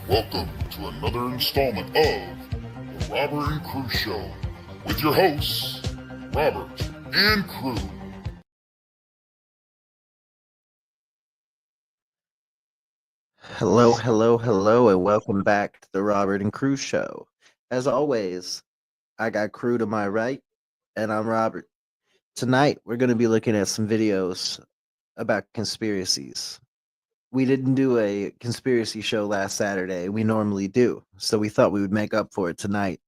Welcome to another installment of the Robert and Crew Show with your hosts, Robert and Crew. Hello, and welcome back to the Robert and Crew Show. As always, I got Crew to my right, and I'm Robert. Tonight, we're going to be looking at some videos about conspiracies. We didn't do a conspiracy show last Saturday. We normally do. So we thought we would make up for it tonight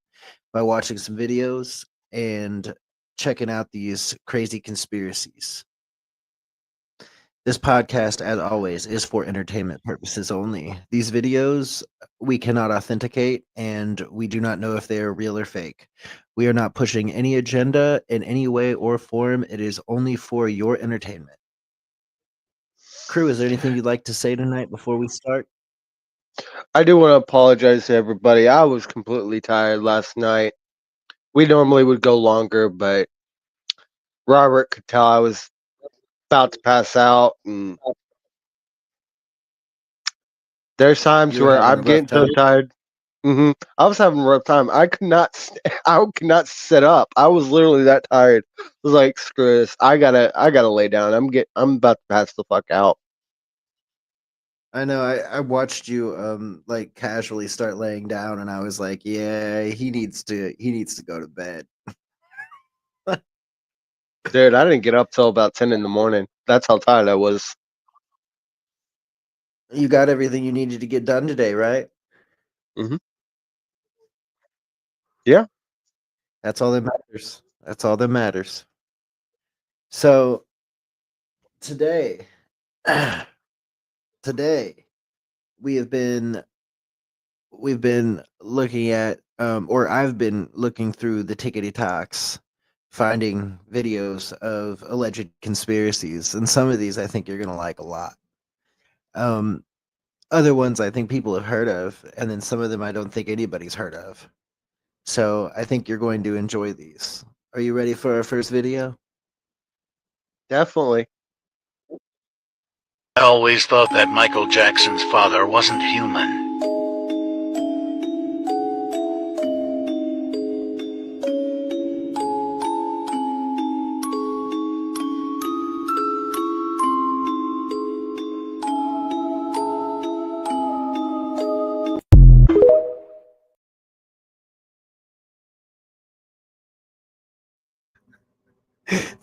by watching some videos and checking out these crazy conspiracies. This podcast, as always, is for entertainment purposes only. These videos we cannot authenticate, and we do not know if they are real or fake. We are not pushing any agenda in any way or form. It is only for your entertainment. Crew, is there anything you'd like to say tonight before we start? I do want to apologize to everybody. I was completely tired last night. We normally would go longer, but Robert could tell I was about to pass out, and there's times You were where having a I'm rough getting so time? tired. I was having a rough time. I could not. I could not sit up. I was literally that tired. I was like, screw this. I gotta lay down. I'm about to pass the fuck out. I know. I watched you like casually start laying down, and I was like, yeah, he needs to go to bed. Dude, I didn't get up till about 10 in the morning. That's how tired I was. You got everything you needed to get done today, right? hmm Yeah. That's all that matters. That's all that matters. So today, today we have been we've been looking at, or I've been looking through the tickety talks, finding videos of alleged conspiracies, and some of these I think you're gonna like a lot. Um, Other ones I think people have heard of, and then some of them I don't think anybody's heard of. So I think you're going to enjoy these. Are you ready for our first video? Definitely. I always thought that Michael Jackson's father wasn't human.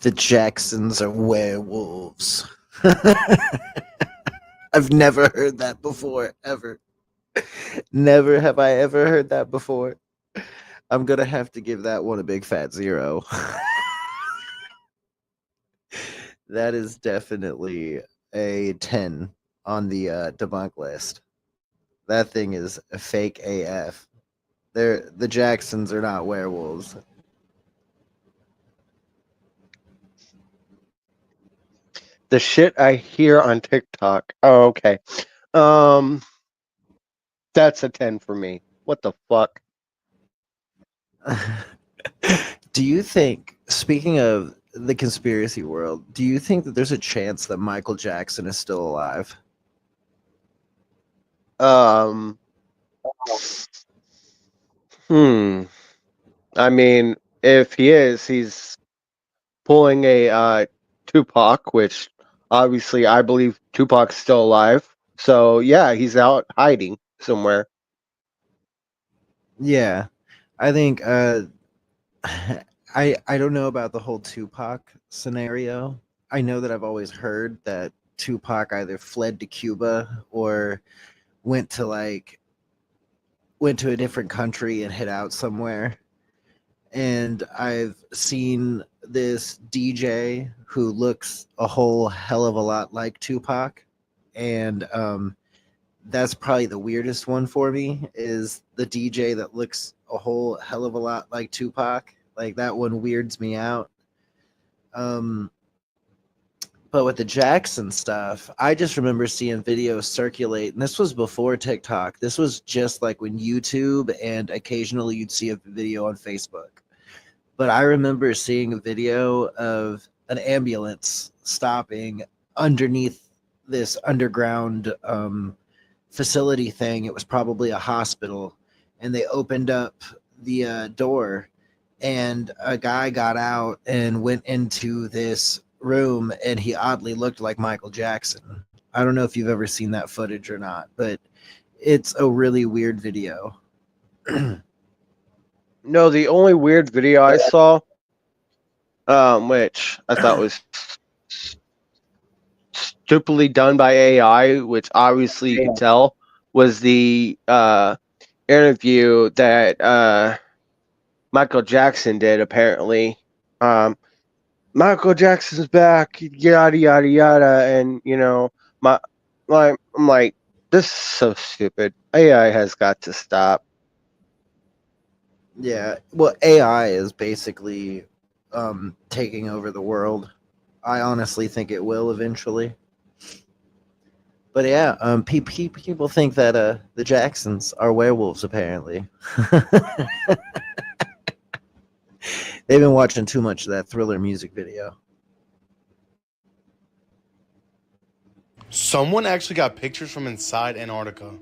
The Jacksons are werewolves. I've never heard that before, ever. Never have I ever heard that before. I'm gonna have to give that one a big fat 0. That is definitely a 10 on the debunk list. That thing is a fake AF. The Jacksons are not werewolves. The shit I hear on TikTok. Oh, okay. Um, that's a 10 for me. What the fuck? Do you think, speaking of the conspiracy world, do you think that there's a chance that Michael Jackson is still alive? Um, hmm. I mean, if he is, he's pulling a Tupac, which obviously I believe Tupac's still alive. So yeah, he's out hiding somewhere. Yeah. I think I don't know about the whole Tupac scenario. I know that I've always heard that Tupac either fled to Cuba or went to like went to a different country and hid out somewhere. And I've seen this DJ who looks a whole hell of a lot like Tupac, and that's probably the weirdest one for me is the DJ that looks a whole hell of a lot like Tupac. Like that one weirds me out. Um, but with the Jackson stuff, I just remember seeing videos circulate, and this was before TikTok. This was just like when YouTube, and occasionally you'd see a video on Facebook. But I remember seeing a video of an ambulance stopping underneath this underground facility thing. It was probably a hospital, and they opened up the door, and a guy got out and went into this room, and he oddly looked like Michael Jackson. I don't know if you've ever seen that footage or not, but it's a really weird video. No, the only weird video I saw, which I thought was stupidly done by AI, which obviously you can tell, was the interview that Michael Jackson did. Apparently, Michael Jackson's back, yada yada yada, and I'm like, this is so stupid. AI has got to stop. Yeah, well, AI is basically taking over the world. I honestly think it will eventually. But yeah, people think that the Jacksons are werewolves. Apparently, they've been watching too much of that Thriller music video. Someone actually got pictures from inside Antarctica.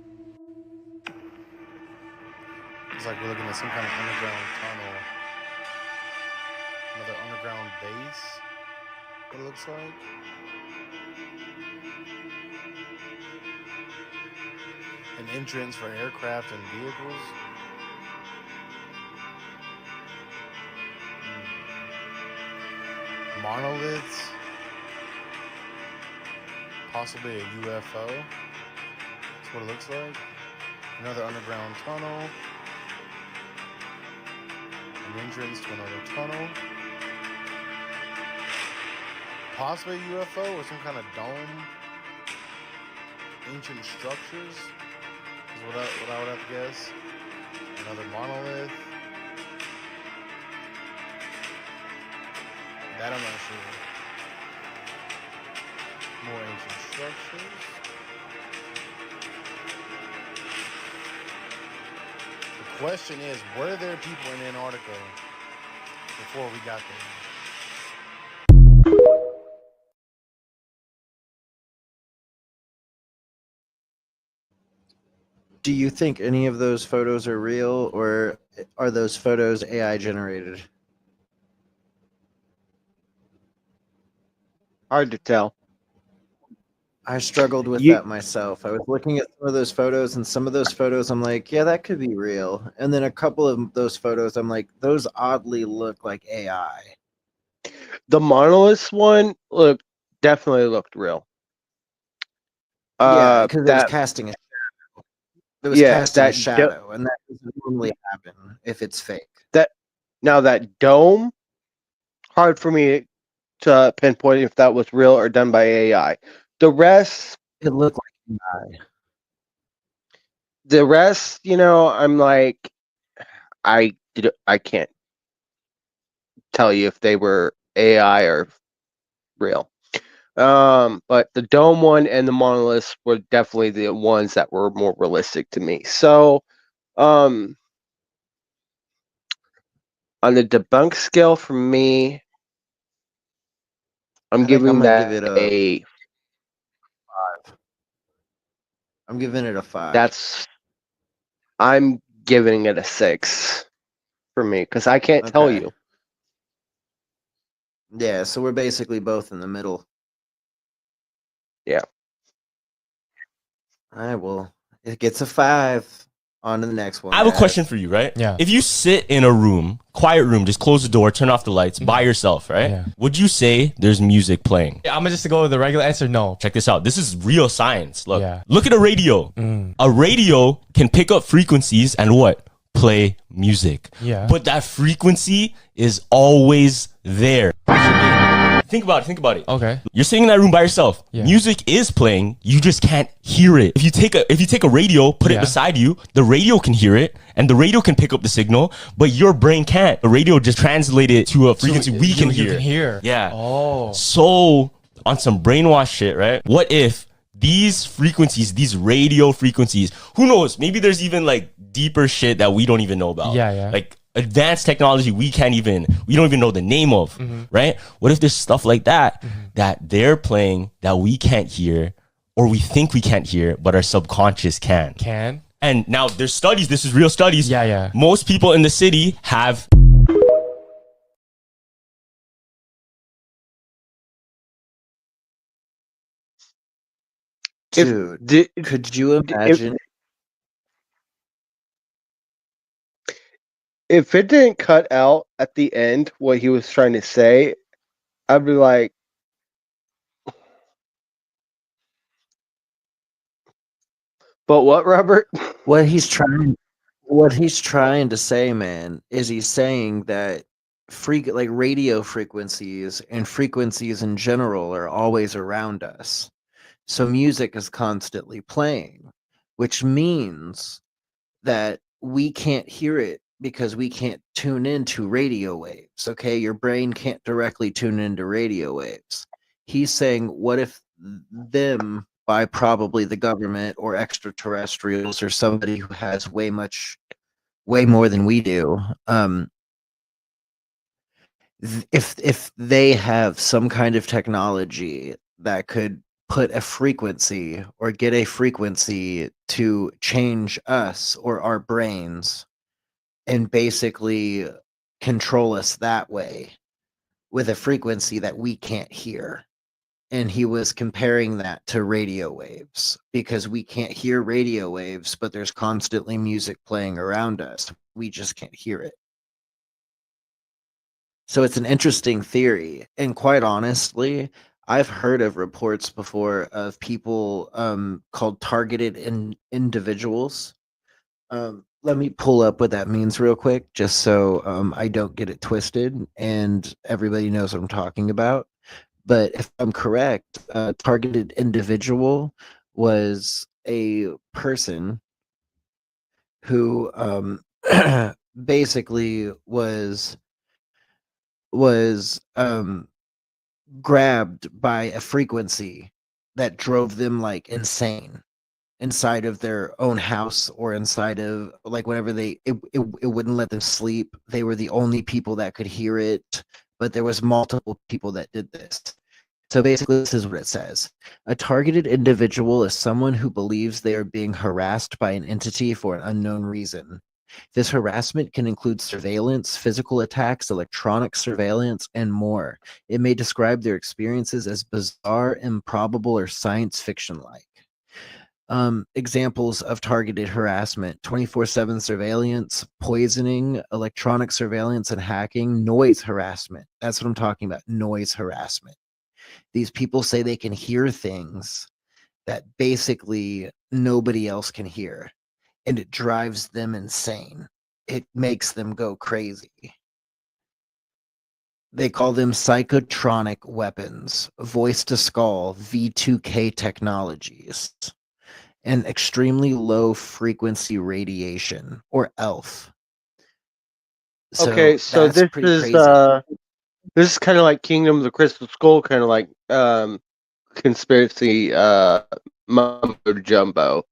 It's like we're looking at some kind of underground tunnel. Another underground base, what it looks like. An entrance for aircraft and vehicles. Monoliths. Possibly a UFO. That's what it looks like. Another underground tunnel. An entrance to another tunnel. Possibly a UFO or some kind of dome. Ancient structures is what I would have to guess. Another monolith. That I'm not sure. More ancient structures. The question is, were there people in Antarctica before we got there? Do you think any of those photos are real, or are those photos AI generated? Hard to tell. I struggled with that myself. I was looking at some of those photos, and some of those photos I'm like, yeah, that could be real. And then a couple of those photos I'm like, those oddly look like AI. The monolith one definitely looked real. Yeah, because it was casting a shadow. It was casting a shadow, and that doesn't normally happen if it's fake. That dome, hard for me to pinpoint if that was real or done by AI. The rest, it looked like AI. The rest, I'm like, I can't tell you if they were AI or real. But the dome one and the monoliths were definitely the ones that were more realistic to me. So, on the debunk scale for me, I'm giving that give it a 5. I'm giving it a 5. I'm giving it a 6 for me because I can't tell you. Yeah, so we're basically both in the middle. Yeah. All right, well, it gets a 5. On to the next one. I have a question for you, right? Yeah. If you sit in a room, quiet room, just close the door, turn off the lights, by yourself, right? Yeah. Would you say there's music playing? I'm gonna just go with the regular answer. No. Check this out. This is real science. Look, Yeah. look at a radio. A radio can pick up frequencies and what? Play music. Yeah. But that frequency is always there. Think about it. Okay. You're sitting in that room by yourself. Yeah. Music is playing. You just can't hear it. If you take a radio, put it beside you, the radio can hear it, and the radio can pick up the signal, but your brain can't. The radio just translate it to a frequency we can hear. You can hear. Yeah. Oh. So on some brainwash shit, right? What if these frequencies, these radio frequencies, who knows? Maybe there's even like deeper shit that we don't even know about. Yeah. Like advanced technology we don't even know the name of, right? What if there's stuff like that that they're playing that we can't hear or we think we can't hear it, but our subconscious can. Can? And now there's studies, this is real studies. Yeah. Most people in the city have Dude, could you imagine? If it didn't cut out at the end what he was trying to say, I'd be like, but what, Robert? What he's trying to say, man, is he's saying that like radio frequencies and frequencies in general are always around us. So music is constantly playing, which means that we can't hear it because we can't tune into radio waves. Okay, your brain can't directly tune into radio waves. He's saying, what if them, by probably the government or extraterrestrials or somebody who has way more than we do, if they have some kind of technology that could put a frequency or get a frequency to change us or our brains and basically control us that way with a frequency that we can't hear. And he was comparing that to radio waves because we can't hear radio waves, but there's constantly music playing around us. We just can't hear it. So it's an interesting theory. And quite honestly, I've heard of reports before of people called targeted individuals. Let me pull up what that means real quick, just so I don't get it twisted and everybody knows what I'm talking about. But if I'm correct, targeted individual was a person who basically was grabbed by a frequency that drove them like insane inside of their own house or inside of like whenever it wouldn't let them sleep. They were the only people that could hear it, but there was multiple people that did this. So basically, this is what it says. A targeted individual is someone who believes they are being harassed by an entity for an unknown reason. This harassment can include surveillance, physical attacks, electronic surveillance, and more. It may describe their experiences as bizarre, improbable, or science fiction-like. Examples of targeted harassment: 24/7 surveillance, poisoning, electronic surveillance and hacking, noise harassment. That's what I'm talking about, noise harassment. These people say they can hear things that basically nobody else can hear, and it drives them insane. It makes them go crazy. They call them psychotronic weapons, voice to skull, V2K technologies, and extremely low frequency radiation, or ELF. Okay, so that's pretty crazy. This is kind of like Kingdom of the Crystal Skull, kind of like conspiracy mumbo jumbo.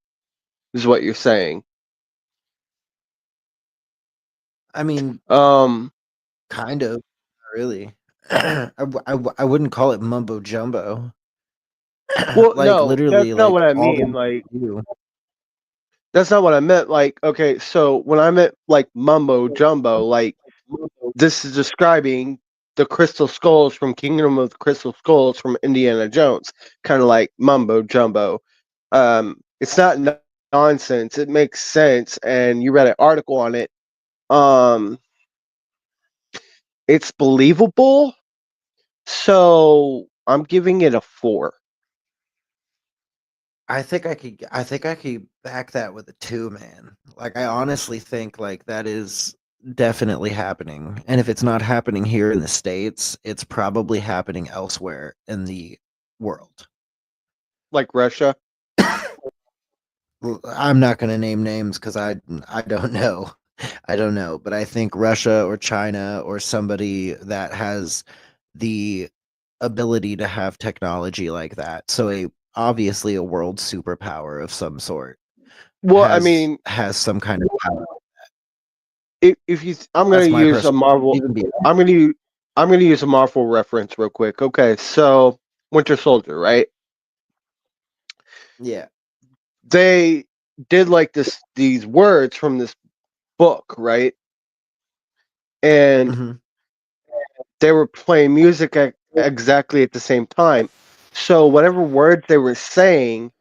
Is what you're saying? I mean, kind of, really. I wouldn't call it mumbo jumbo. Well, like no, literally, that's not like what I all mean. the Like, that's not what I meant. Like, okay, so when I meant like mumbo jumbo, like this is describing the crystal skulls from Kingdom of the Crystal Skulls from Indiana Jones, kind of like mumbo jumbo. It's not nonsense. It makes sense, and you read an article on it. It's believable, so I'm giving it a 4. I think I could back that with a 2, man. Like I honestly think like that is definitely happening. And if it's not happening here in the States, it's probably happening elsewhere in the world. Like Russia. I'm not going to name names cuz I don't know. I don't know, but I think Russia or China or somebody that has the ability to have technology like that. So obviously a world superpower of some sort. Well, I mean, has some kind of power. If you, I'm going to use a Marvel. I'm going to use a Marvel reference real quick. Okay, so Winter Soldier, right? Yeah. they did like these words from this book, right? And Mhm. they were playing music exactly at the same time. So whatever words they were saying,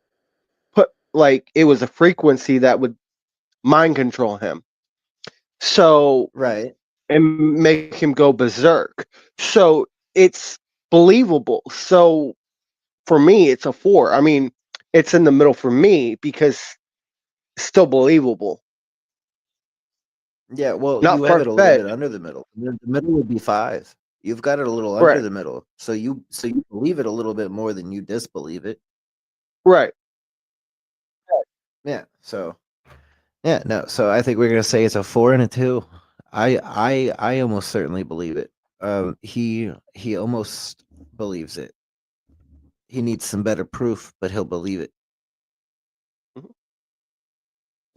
put like it was a frequency that would mind control him. So Right. and make him go berserk. So it's believable. So for me, it's a 4. I mean, it's in the middle for me because it's still believable. Yeah, well, Not you have it a little bit far-fetched. under the middle. The middle would be 5. You've got it a little under Right. the middle. So you believe it a little bit more than you disbelieve it. Right. Yeah. So yeah, no. So I think we're gonna say it's a 4 and a 2. I almost certainly believe it. He almost believes it. He needs some better proof, but he'll believe it.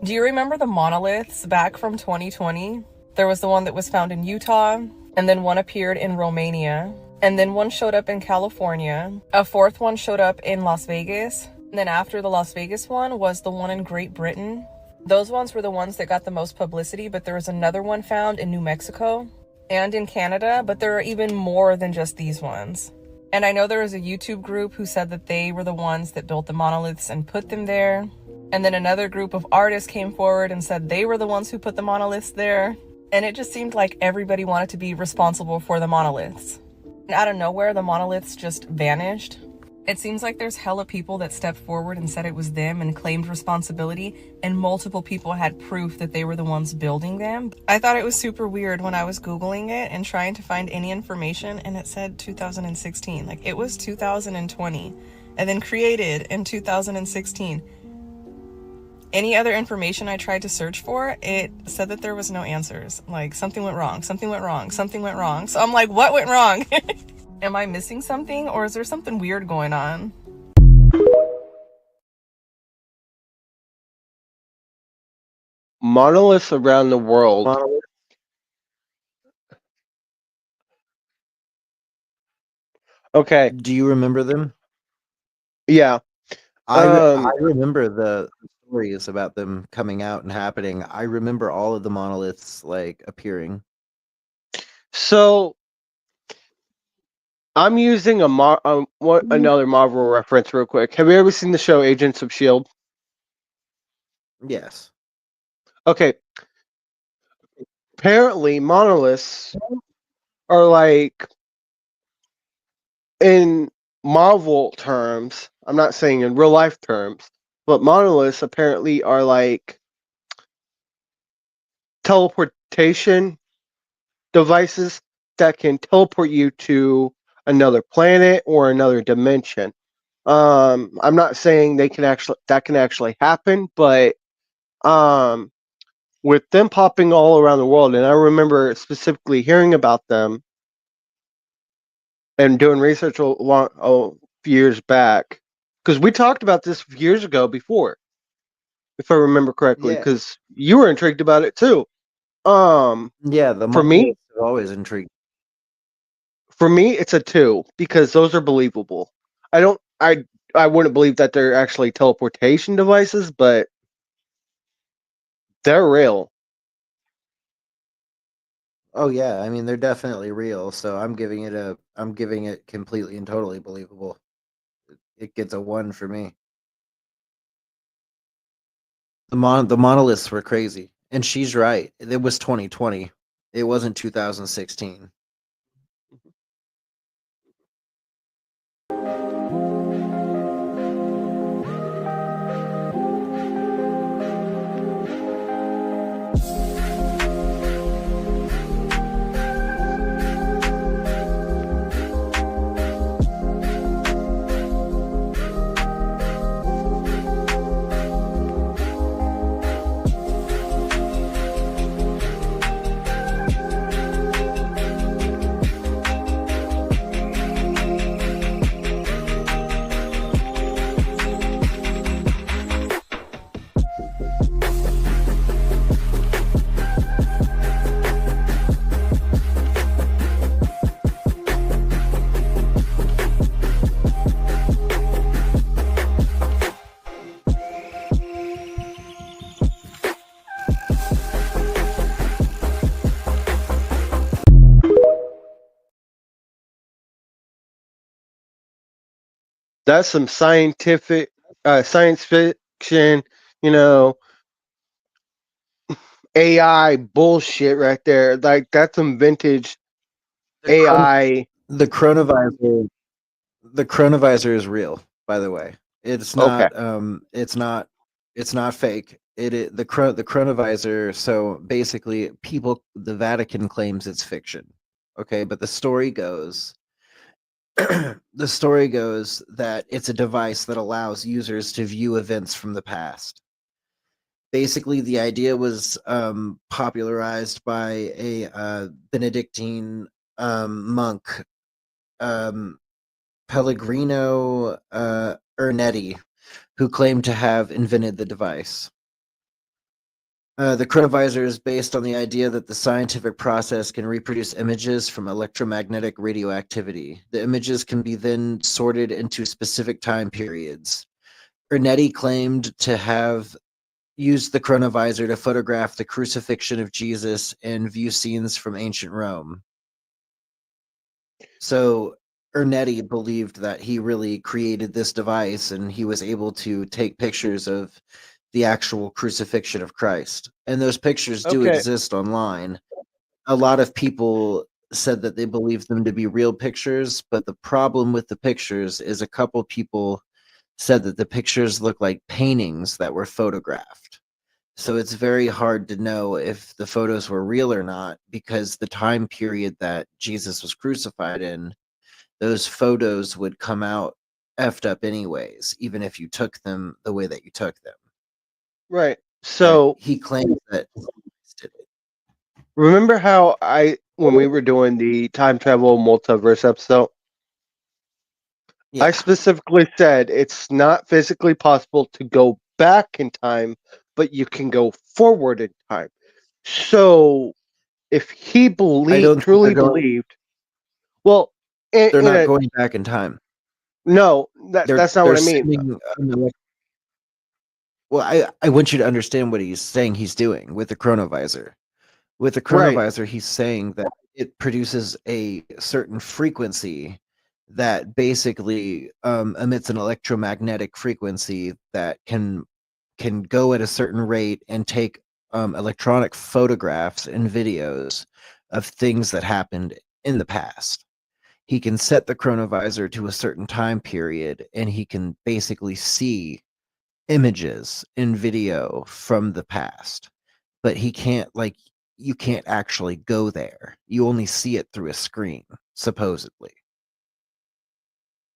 Do you remember the monoliths back from 2020? There was the one that was found in Utah, and then one appeared in Romania, and then one showed up in California. A fourth one showed up in Las Vegas, and then after the Las Vegas one was the one in Great Britain. Those ones were the ones that got the most publicity, but there was another one found in New Mexico and in Canada, but there are even more than just these ones. And I know there was a YouTube group who said that they were the ones that built the monoliths and put them there. And then another group of artists came forward and said they were the ones who put the monoliths there. And it just seemed like everybody wanted to be responsible for the monoliths. And out of nowhere, the monoliths just vanished. It seems like there's hella people that stepped forward and said it was them and claimed responsibility, and multiple people had proof that they were the ones building them. I thought it was super weird when I was Googling it and trying to find any information, and it said 2016. Like, it was 2020, and then created in 2016. Any other information I tried to search for, it said that there was no answers. Like, something went wrong, something went wrong, something went wrong. So I'm like, what went wrong? Am I missing something, or is there something weird going on? Monoliths around the world. Okay. Do you remember them? Yeah. I remember the stories about them coming out and happening. I remember all of the monoliths like appearing. So I'm using another Marvel reference real quick. Have you ever seen the show Agents of Shield? Yes. Okay. Apparently, monoliths are like, in Marvel terms, I'm not saying in real life terms, but monoliths apparently are like teleportation devices that can teleport you to another planet or another dimension. I'm not saying that can actually happen, but with them popping all around the world, and I remember specifically hearing about them and doing research a few years back, because we talked about this years ago before, if I remember correctly, Yeah. because you were intrigued about it too. Yeah, the For me, monoliths have always intrigued. For me, it's a 2 because those are believable. I wouldn't believe that they're actually teleportation devices, but they're real. Oh yeah, I mean they're definitely real, so I'm giving it completely and totally believable. It gets a 1 for me. The monoliths were crazy. And she's right. It was 2020. It wasn't 2016. That's some scientific, science fiction, you know, AI bullshit right there. Like that's some vintage The chron- AI. the chronovisor the chronovisor is real, by the way. It's Okay. not it's not fake. The chronovisor, so basically the Vatican claims it's fiction. Okay, but the story goes that it's a device that allows users to view events from the past. Basically, the idea was popularized by a Benedictine monk, um, Pellegrino Ernetti, who claimed to have invented the device. The chronovisor is based on the idea that the scientific process can reproduce images from electromagnetic radioactivity. The images can be then sorted into specific time periods. Ernetti claimed to have used the chronovisor to photograph the crucifixion of Jesus and view scenes from ancient Rome. So Ernetti believed that he really created this device and he was able to take pictures of the actual crucifixion of Christ. And those pictures do Okay. exist online. A lot of people said that they believed them to be real pictures, but the problem with the pictures is a couple people said that the pictures look like paintings that were photographed. So it's very hard to know if the photos were real or not because the time period that Jesus was crucified in, those photos would come out effed up anyways, even if you took them the way that you took them. Right. But So he claims that did it. remember how when we were doing the time travel multiverse episode, I Yeah, specifically said it's not physically possible to go back in time, but you can go forward in time. So if he I don't think truly believed, well, they're in not a going back in time. no, that's not They're what I mean. sending well, I want you to understand what he's saying he's doing with the chronovisor. With the Right. chronovisor, he's saying that it produces a certain frequency that basically emits an electromagnetic frequency that can go at a certain rate and take electronic photographs and videos of things that happened in the past. He can set the chronovisor to a certain time period and he can basically see images and video from the past, but he can't, like, you can't actually go there. You only see it through a screen, supposedly.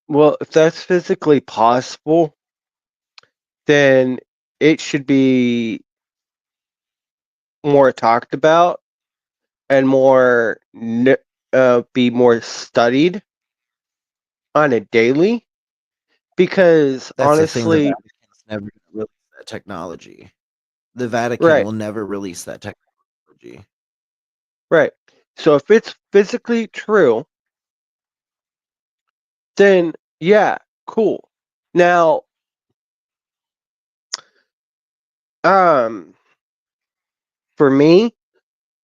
Well, if that's physically possible, then it should be more talked about and be more studied on a daily because That's the thing, the honestly, Vatican's never gonna release that technology. The Vatican right, will never release that technology. right. So if it's physically true, then yeah, cool. Now, um, for me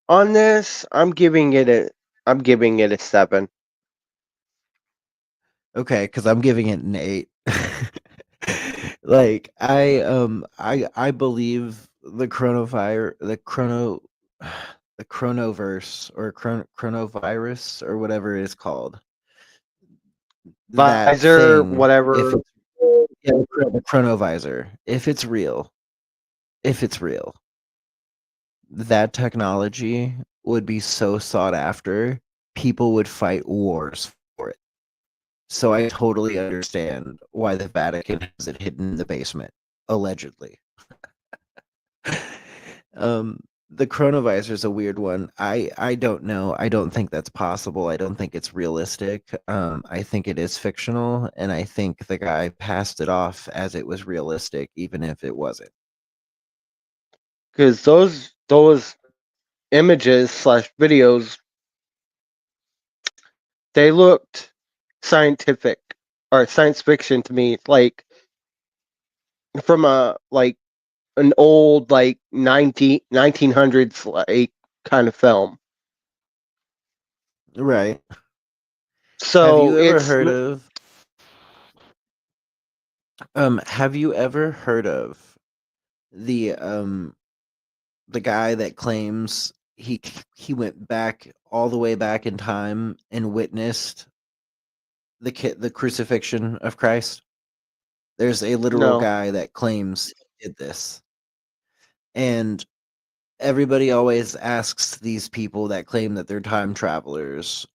on this, I'm giving it a 7. Okay, because I'm giving it an 8. Like I believe the the chronoverse or chronovirus or whatever it is called. That Visor, thing, if whatever. it's yeah, the chronovisor, if it's real, that technology would be so sought after, people would fight wars for it. So I totally understand why the Vatican has it hidden in the basement, allegedly. um, the chronovisor is a weird one. I don't know. I don't think that's possible. I don't think it's realistic. I think it is fictional, and I think the guy passed it off as it was realistic, even if it wasn't. Because those images slash videos, they looked scientific or science fiction to me, like from a like an old like 1900s like kind of film. Right. Have So you ever it's heard of Have you ever heard of the guy that claims he went back all the way back in time and witnessed the crucifixion of Christ? There's a literal No. guy that claims he did this. And everybody always asks these people that claim that they're time travelers,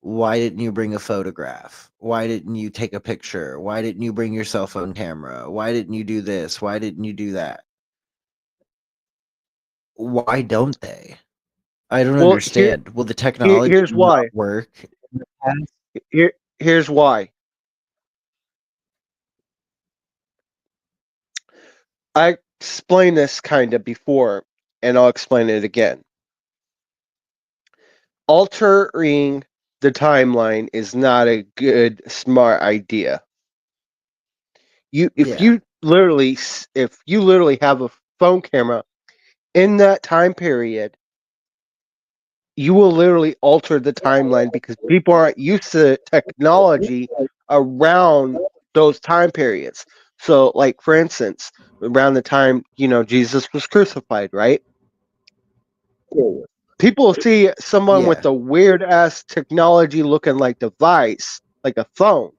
why didn't you bring a photograph? Why didn't you take a picture? Why didn't you bring your cell phone camera? Why didn't you do this? Why didn't you do that? Why don't they? I don't Well, understand. Will the technology here's not why. work in the past? Here's why. I explained this kind of before, and I'll explain it again. Altering the timeline is not a good, smart idea. If Yeah. you literally have a phone camera in that time period, you will literally alter the timeline because people aren't used to technology around those time periods. So, like for instance, around the time Jesus was crucified, right? People see someone with Yeah. a weird ass technology looking like device, like a phone,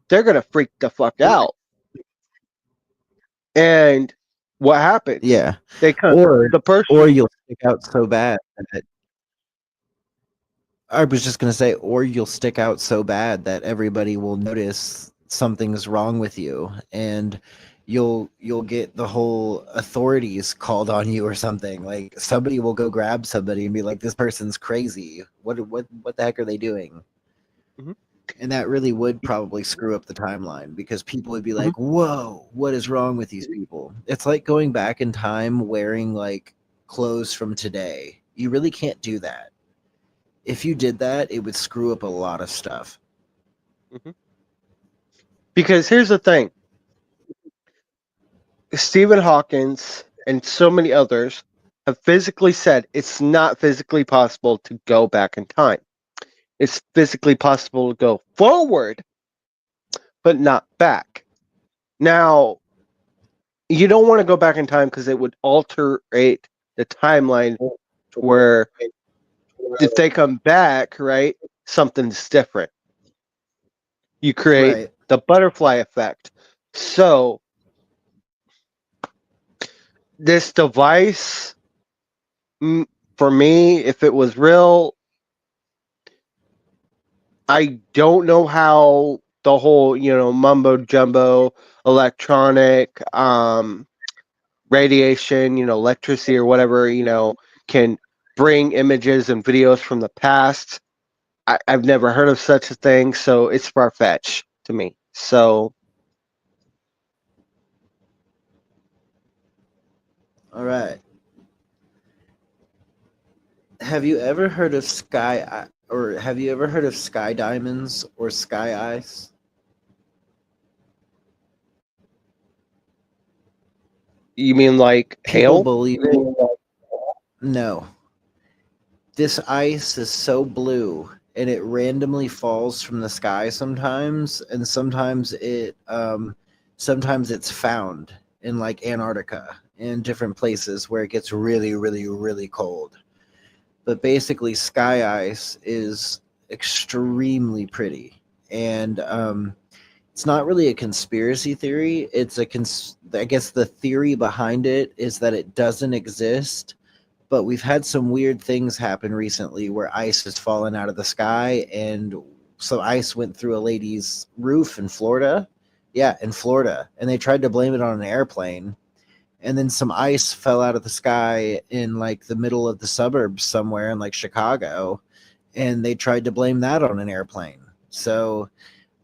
they're gonna freak the fuck out. And what happens? Yeah. They come Or the or person. you'll stick out so bad that I was just gonna say, or you'll stick out so bad that everybody will notice something's wrong with you, and you'll get the whole authorities called on you or something. Like somebody will go grab somebody and be like, "This person's crazy. What the heck are they doing?" Mhm, And that really would probably screw up the timeline because people would be mhm. like, "Whoa, what is wrong with these people?" It's like going back in time wearing like clothes from today. You really can't do that. If you did that, it would screw up a lot of stuff. Mhm. Because here's the thing: Stephen Hawkins and so many others have physically said it's not physically possible to go back in time. It's physically possible to go forward, but not back. Now, you don't want to go back in time because it would alterate the timeline where if they come back, right, something's different. You create Right. the butterfly effect. So, this device, for me, if it was real, I don't know how the whole, mumbo jumbo, electronic, radiation, electricity or whatever, can bring images and videos from the past. I've never heard of such a thing, so it's far fetched to me. So, All right. Have you ever heard of have you ever heard of sky diamonds or sky ice? you mean like People hail? believe it. No. This ice is so blue and it randomly falls from the sky sometimes, and sometimes it's found in like Antarctica and different places where it gets really really really cold. But basically sky ice is extremely pretty, and it's not really a conspiracy theory. I guess the theory behind it is that it doesn't exist, but we've had some weird things happen recently where ice has fallen out of the sky, and some ice went through a lady's roof in Florida. Yeah, in Florida, and they tried to blame it on an airplane, and then some ice fell out of the sky in like the middle of the suburbs somewhere in like Chicago, and they tried to blame that on an airplane. So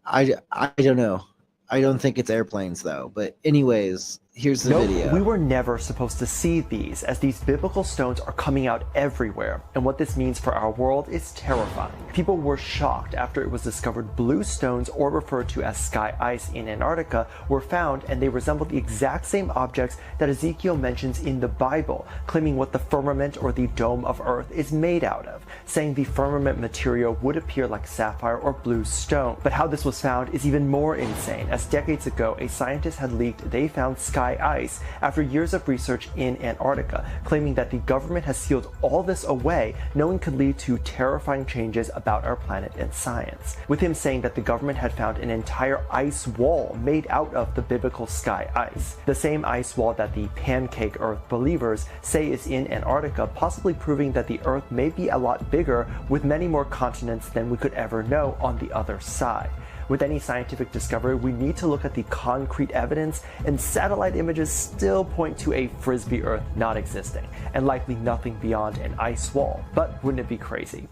I don't know. I don't think it's airplanes though. But anyways, Here's the Nope, video. we were never supposed to see these, as these biblical stones are coming out everywhere, and what this means for our world is terrifying. People were shocked after it was discovered blue stones, or referred to as sky ice, in Antarctica were found, and they resembled the exact same objects that Ezekiel mentions in the Bible, claiming what the firmament or the dome of earth is made out of, saying the firmament material would appear like sapphire or blue stone. But how this was found is even more insane, as decades ago a scientist had leaked they found sky ice after years of research in Antarctica, claiming that the government has sealed all this away, knowing could lead to terrifying changes about our planet and science. With him saying that the government had found an entire ice wall made out of the biblical sky ice, the same ice wall that the pancake Earth believers say is in Antarctica, possibly proving that the Earth may be a lot bigger with many more continents than we could ever know on the other side. With any scientific discovery, we need to look at the concrete evidence, and satellite images still point to a frisbee Earth not existing, and likely nothing beyond an ice wall. But wouldn't it be crazy?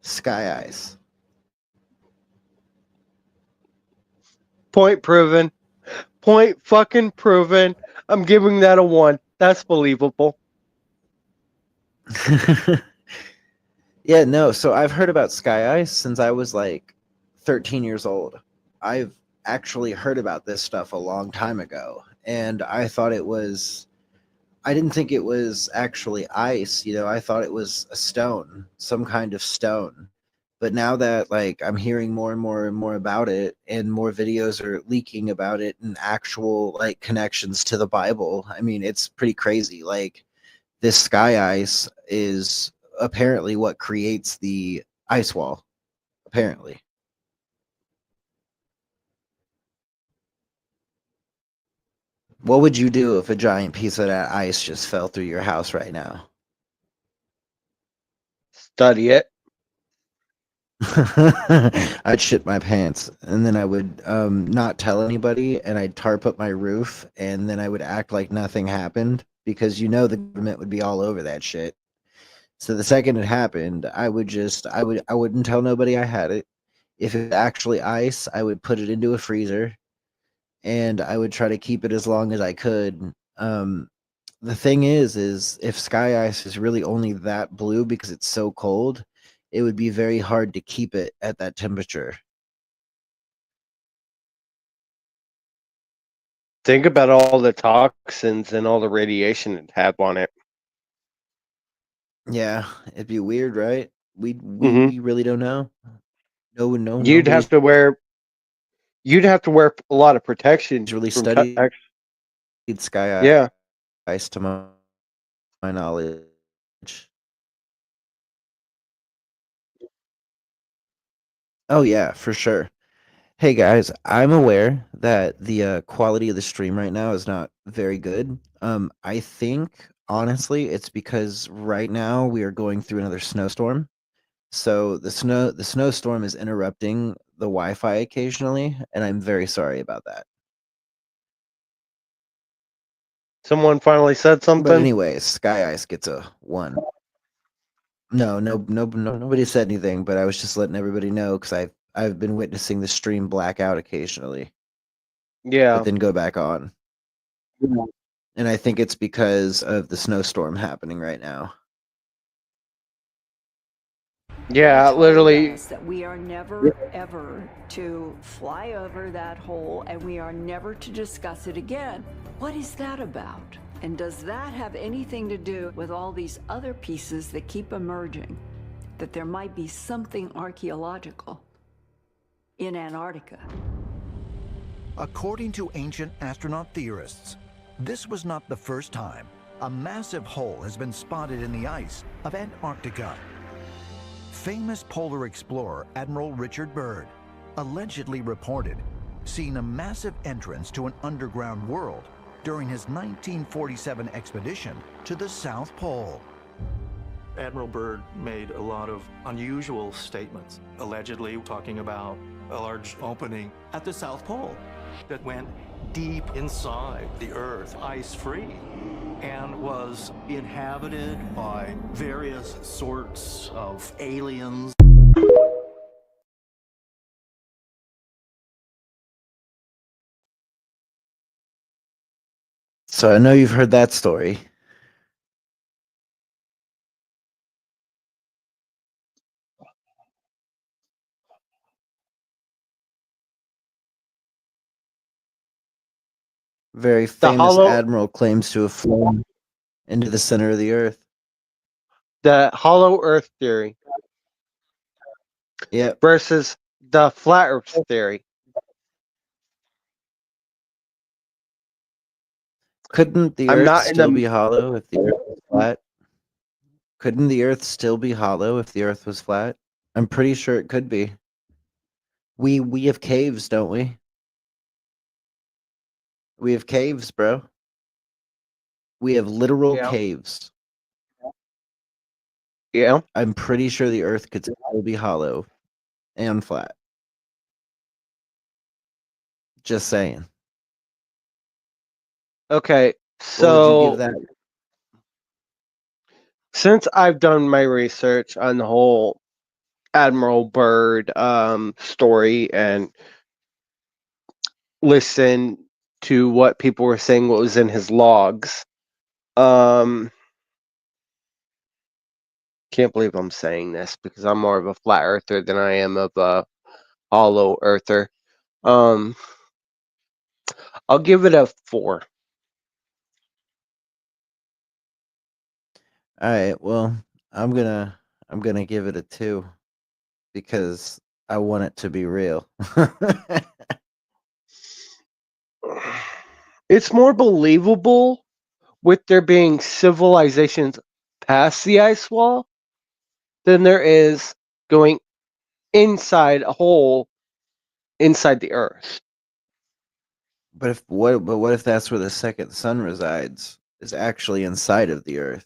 Sky ice. Point proven. Point fucking proven. I'm giving that a 1. That's believable. Yeah, no. So I've heard about sky ice since I was like 13 years old. I've actually heard about this stuff a long time ago, and I didn't think it was actually ice, I thought it was a stone, some kind of stone. But now that like I'm hearing more and more and more about it, and more videos are leaking about it, and actual like connections to the Bible, I mean, it's pretty crazy. Like, this sky ice is apparently what creates the ice wall, apparently. What would you do if a giant piece of that ice just fell through your house right now? Study it. I'd shit my pants, and then I would not tell anybody, and I'd tarp up my roof, and then I would act like nothing happened, because the government would be all over that shit. So the second it happened, I wouldn't tell nobody I had it. If it's actually ice, I would put it into a freezer, and I would try to keep it as long as I could. The thing is if sky ice is really only that blue because it's so cold, it would be very hard to keep it at that temperature. Think about all the toxins and all the radiation it had on it. Yeah, it'd be weird, right? We really don't know. No, You'd have to wear a lot of protection. really studied sky Yeah. ice to my knowledge. Oh yeah, for sure. Hey guys, I'm aware that the quality of the stream right now is not very good. I think honestly it's because right now we are going through another snowstorm. So the snowstorm is interrupting the Wi-Fi occasionally, and I'm very sorry about that. Someone finally said something. But anyways, Sky Ice gets a 1. No, nobody said anything, but I was just letting everybody know because I've been witnessing the stream black out occasionally. Yeah. But then go back on. Yeah. And I think it's because of the snowstorm happening right now. Yeah, literally. That we are never ever to fly over that hole, and we are never to discuss it again. What is that about? And does that have anything to do with all these other pieces that keep emerging? That there might be something archaeological in Antarctica? According to ancient astronaut theorists, this was not the first time a massive hole has been spotted in the ice of Antarctica. Famous polar explorer Admiral Richard Byrd allegedly reported seeing a massive entrance to an underground world during his 1947 expedition to the South Pole. Admiral Byrd made a lot of unusual statements, allegedly talking about a large opening at the South Pole that went deep inside the Earth, ice-free. and was inhabited by various sorts of aliens. So I know you've heard that story. Very famous admiral claims to have flown into the center of the earth. The hollow Earth theory. Yeah. Versus the flat Earth theory. Couldn't the Earth still be hollow if the Earth was flat? Couldn't the Earth still be hollow if the Earth was flat? I'm pretty sure it could be. We have caves, don't we? We have caves, bro. We have literal caves. Yeah. I'm pretty sure the Earth could still be hollow and flat. Just saying. Okay, What would you give so that? since I've done my research on the whole Admiral Byrd story and listened to what people were saying, what was in his logs, can't believe I'm saying this because I'm more of a flat earther than I am of a hollow earther. I'll give it a 4. All right, well, I'm gonna give it a 2 because I want it to be real. It's more believable with there being civilizations past the ice wall than there is going inside a hole inside the earth. But what if that's where the second sun resides? Is actually inside of the earth.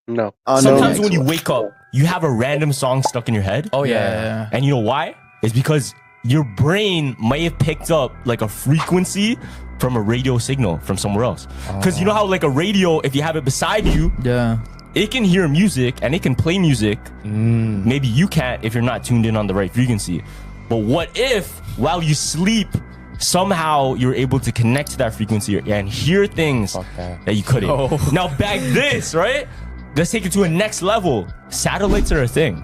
No. Sometimes when you wake up, you have a random song stuck in your head. Oh, yeah. And you know why? It's because your brain might have picked up like a frequency from a radio signal from somewhere else. Because you know how like a radio, if you have it beside you, it can hear music and it can play music. Maybe you can't if you're not tuned in on the right frequency. But what if while you sleep, somehow you're able to connect to that frequency and hear things that you couldn't? Now back this, right? Let's take it to a next level. Satellites are a thing.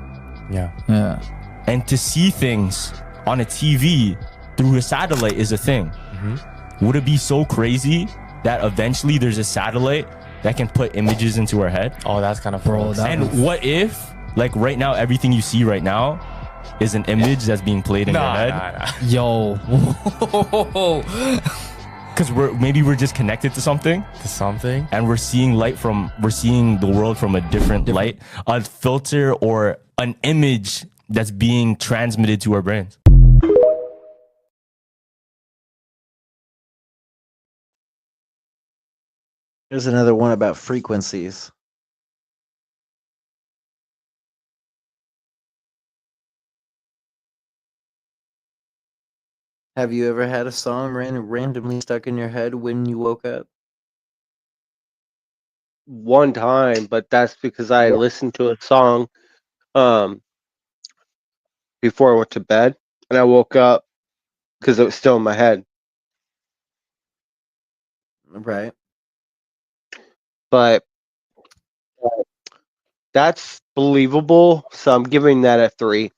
Yeah. And to see things on a TV through a satellite is a thing. Would it be so crazy that eventually there's a satellite that can put images into our head? Oh, that's kind of bro. And what if, like right now, everything you see right now is an image that's being played in your head? Yo. Because we're just connected to something, and we're seeing the world from a different light, a filter or an image that's being transmitted to our brains. There's another one about frequencies. Have you ever had a song randomly stuck in your head when you woke up? One time, but that's because I listened to a song before I went to bed, and I woke up because it was still in my head. Right. But that's believable, so I'm giving that a 3.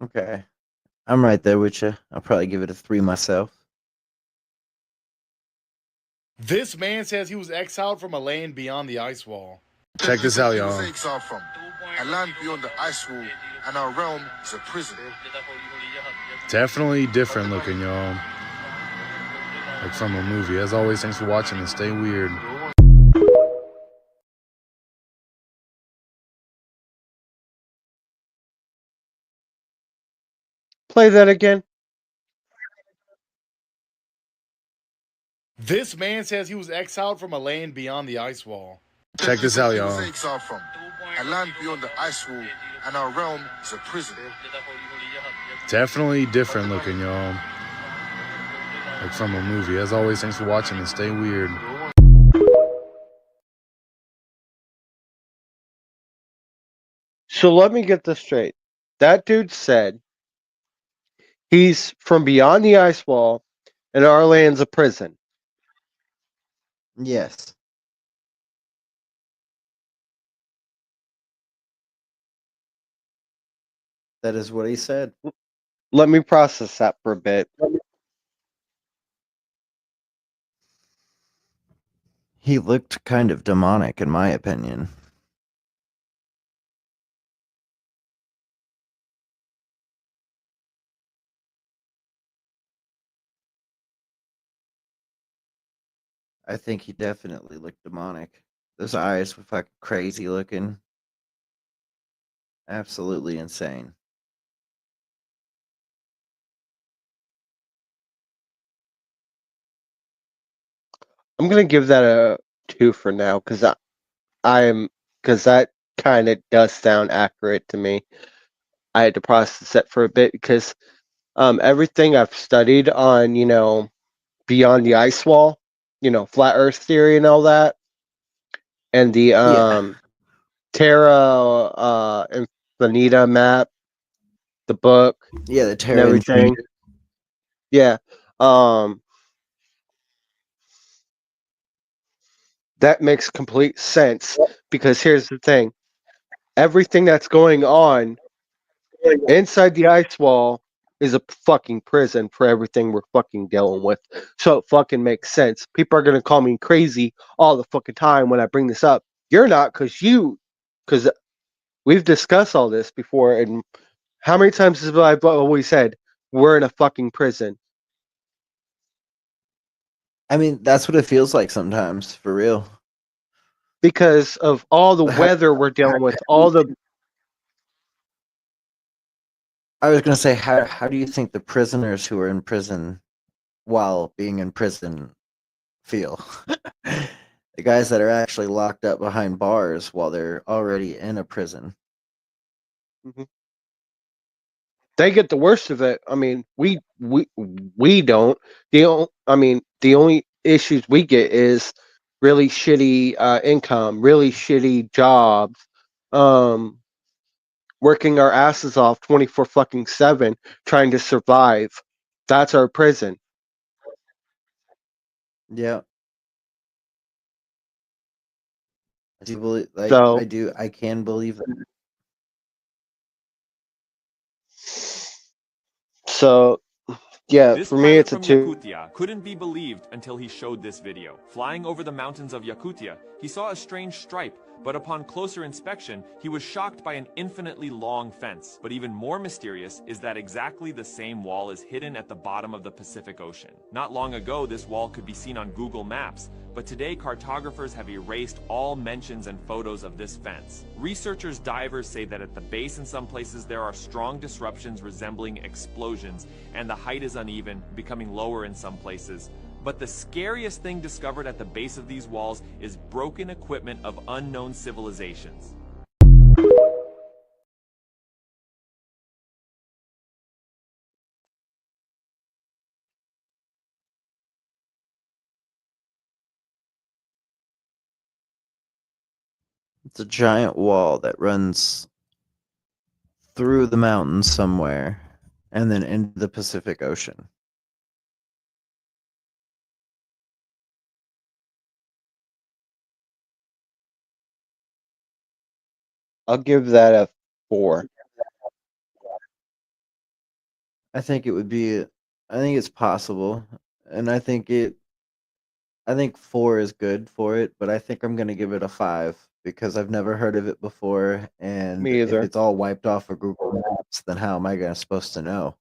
Okay. I'm right there with you. I'll probably give it a 3 myself. This man says he was exiled from a land beyond the ice wall. Check this out, y'all. Exiled from a land beyond the ice wall, and our realm is a prison. Definitely different looking, y'all. Like from a movie. As always, thanks for watching and stay weird. Play that again. This man says he was exiled from a land beyond the ice wall. Check this out, y'all. Exiled from a land beyond the ice wall, and our realm is a prison. Definitely different looking, y'all. Like from a movie. As always, thanks for watching and stay weird. So let me get this straight. That dude said he's from beyond the ice wall, and our land's a prison. Yes. That is what he said. Let me process that for a bit. He looked kind of demonic, in my opinion. I think he definitely looked demonic. Those eyes were fucking crazy looking. Absolutely insane. I'm gonna give that a 2 for now because that kind of does sound accurate to me. I had to process it for a bit because everything I've studied on, beyond the ice wall, flat Earth theory and all that, and the Terra Infinita map, the book, Yeah, the and Terra everything. Infinita. Yeah. That makes complete sense because here's the thing. Everything that's going on inside the ice wall is a fucking prison for everything we're fucking dealing with. So it fucking makes sense. People are gonna call me crazy all the fucking time when I bring this up. You're not, because we've discussed all this before, and how many times have I always said we're in a fucking prison? I mean, that's what it feels like sometimes, for real. Because of all the weather we're dealing with, all the I was going to say, how do you think the prisoners who are in prison while being in prison feel? The guys that are actually locked up behind bars while they're already in a prison. Mhm. They get the worst of it. I mean, we don't. The only issues we get is really shitty income, really shitty jobs, working our asses off 24 fucking 7 trying to survive. That's our prison. Yeah. I do believe, So I can believe that. So yeah, This for me pilot it's a from 2. Yakutia couldn't be believed until he showed this video. Flying over the mountains of Yakutia, he saw a strange stripe, but upon closer inspection, he was shocked by an infinitely long fence. But even more mysterious is that exactly the same wall is hidden at the bottom of the Pacific Ocean. Not long ago, this wall could be seen on Google Maps, but today cartographers have erased all mentions and photos of this fence. Researchers divers say that at the base in some places there are strong disruptions resembling explosions, and the height is uneven, becoming lower in some places. But the scariest thing discovered at the base of these walls is broken equipment of unknown civilizations. It's a giant wall that runs through the mountains somewhere and then into the Pacific Ocean. I'll give that a 4. I think it would be I think it's possible, and I think 4 is good for it, but I think I'm going to give it a 5 because I've never heard of it before, and Me if either. it's all wiped off of Google Maps, then how am I supposed to know?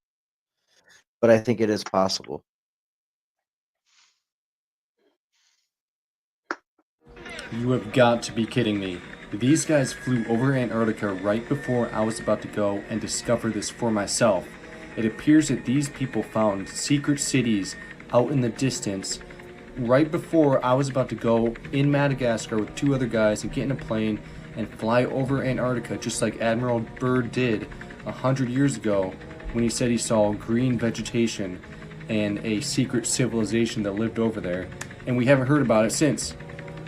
But I think it is possible. You have got to be kidding me. These guys flew over Antarctica right before I was about to go and discover this for myself. It appears that these people found secret cities out in the distance right before I was about to go in Madagascar with 2 other guys and get in a plane and fly over Antarctica, just like Admiral Byrd did 100 years ago when he said he saw green vegetation and a secret civilization that lived over there. And we haven't heard about it since.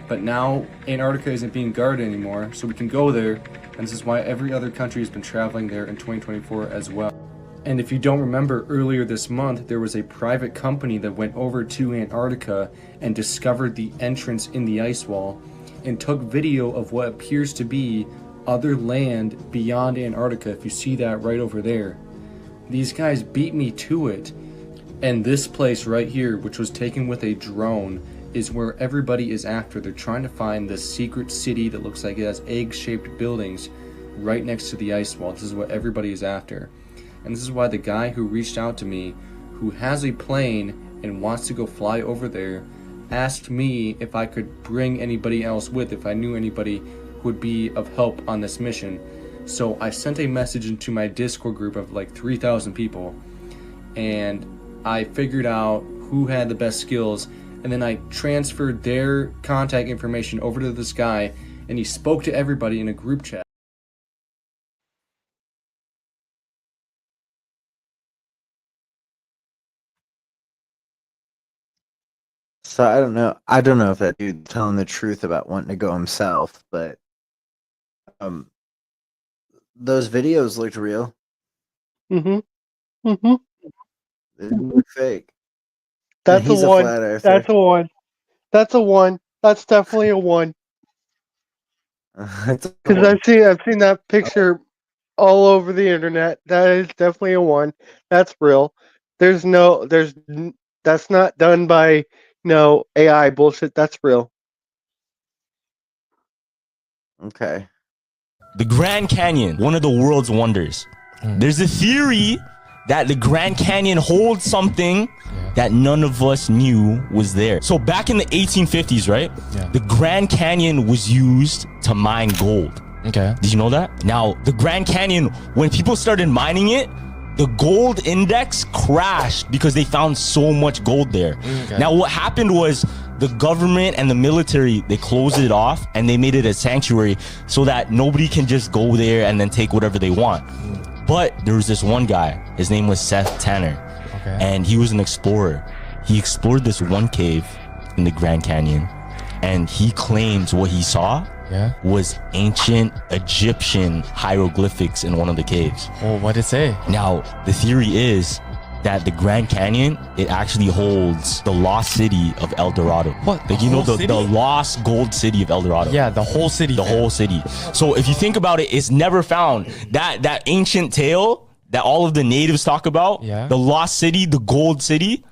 But now Antarctica isn't being guarded anymore, so we can go there, and this is why every other country has been traveling there in 2024 as well. And if you don't remember, earlier this month, there was a private company that went over to Antarctica and discovered the entrance in the ice wall and took video of what appears to be other land beyond Antarctica, if you see that right over there. These guys beat me to it. And this place right here, which was taken with a drone, is where everybody is after. They're trying to find this secret city that looks like it has egg-shaped buildings right next to the ice wall. This is what everybody is after. And this is why the guy who reached out to me, who has a plane and wants to go fly over there, asked me if I could bring anybody else with, if I knew anybody who would be of help on this mission. So I sent a message into my Discord group of like 3,000 people, and I figured out who had the best skills, and then I transferred their contact information over to this guy, and he spoke to everybody in a group chat. So I don't know. I don't know if that dude's telling the truth about wanting to go himself, but those videos looked real. Mm-hmm. They didn't look fake. That's He's a a one. flat earther. That's a one. That's a one. That's definitely a one. It's a Because one. I've seen that picture all over the internet. That is definitely a one. That's real. That's not done by AI bullshit. That's real. Okay. The Grand Canyon, one of the world's wonders. There's a theory that the Grand Canyon holds something that none of us knew was there. So back in the 1850s, right? The Grand Canyon was used to mine gold. Okay. Did you know that? Now, the Grand Canyon, when people started mining it, the gold index crashed because they found so much gold there. Okay. Now, what happened was the government and the military, they closed it off and they made it a sanctuary so that nobody can just go there and then take whatever they want. But there was this one guy, his name was Seth Tanner, and he was an explorer. He explored this one cave in the Grand Canyon, and he claims what he saw was ancient Egyptian hieroglyphics in one of the caves. Oh, what did it say? Now, the theory is that the Grand Canyon, it actually holds the lost city of El Dorado. What? Like, the lost gold city of El Dorado. Yeah, the whole city. The whole city. So if you think about it, it's never found. That ancient tale that all of the natives talk about, the lost city, the gold city,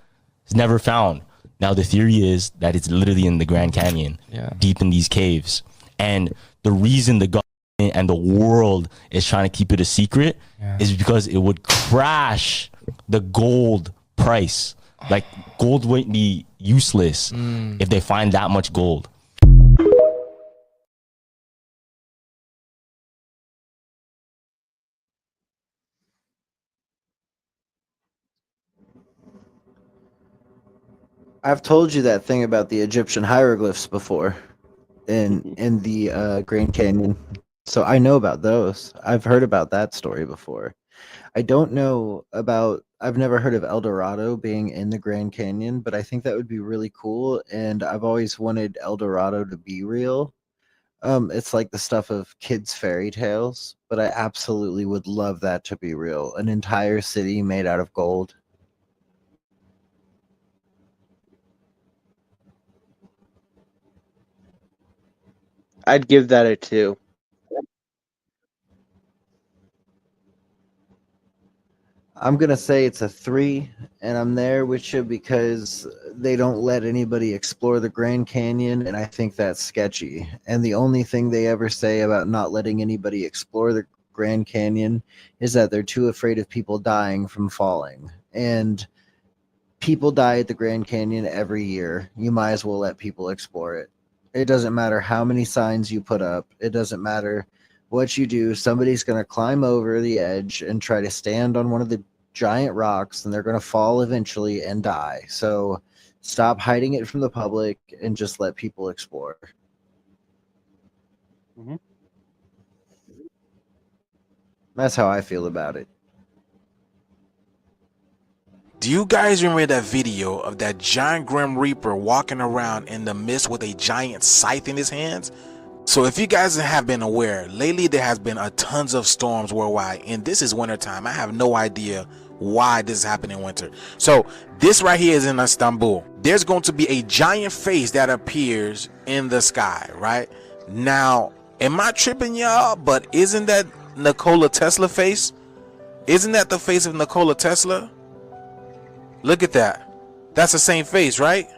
is never found. Now, the theory is that it's literally in the Grand Canyon, deep in these caves. And the reason the government and the world is trying to keep it a secret is because it would crash the gold price. Like, gold would be useless if they find that much gold. I've told you that thing about the Egyptian hieroglyphs before in the Grand Canyon. So I know about those. I've heard about that story before. I don't know about, I've never heard of El Dorado being in the Grand Canyon, but I think that would be really cool. And I've always wanted El Dorado to be real. It's like the stuff of kids' fairy tales, but I absolutely would love that to be real. An entire city made out of gold. I'd give that a 2. I'm going to say it's a 3, and I'm there with you because they don't let anybody explore the Grand Canyon, and I think that's sketchy. And the only thing they ever say about not letting anybody explore the Grand Canyon is that they're too afraid of people dying from falling. And people die at the Grand Canyon every year. You might as well let people explore it. It doesn't matter how many signs you put up. It doesn't matter what you do. Somebody's going to climb over the edge and try to stand on one of the giant rocks, and they're going to fall eventually and die. So Stop hiding it from the public and just let people explore. Mm-hmm. That's how I feel about it. Do you guys remember that video of that giant Grim Reaper walking around in the mist with a giant scythe in his hands? So if you guys have been aware, lately there has been a tons of storms worldwide, and this is wintertime. I have no idea why this is happening in winter. So this right here is in Istanbul. There's going to be a giant face that appears in the sky, right? Now, am I tripping y'all? But isn't that Nikola Tesla face? Isn't that the face of Nikola Tesla? Look at that. That's the same face, right?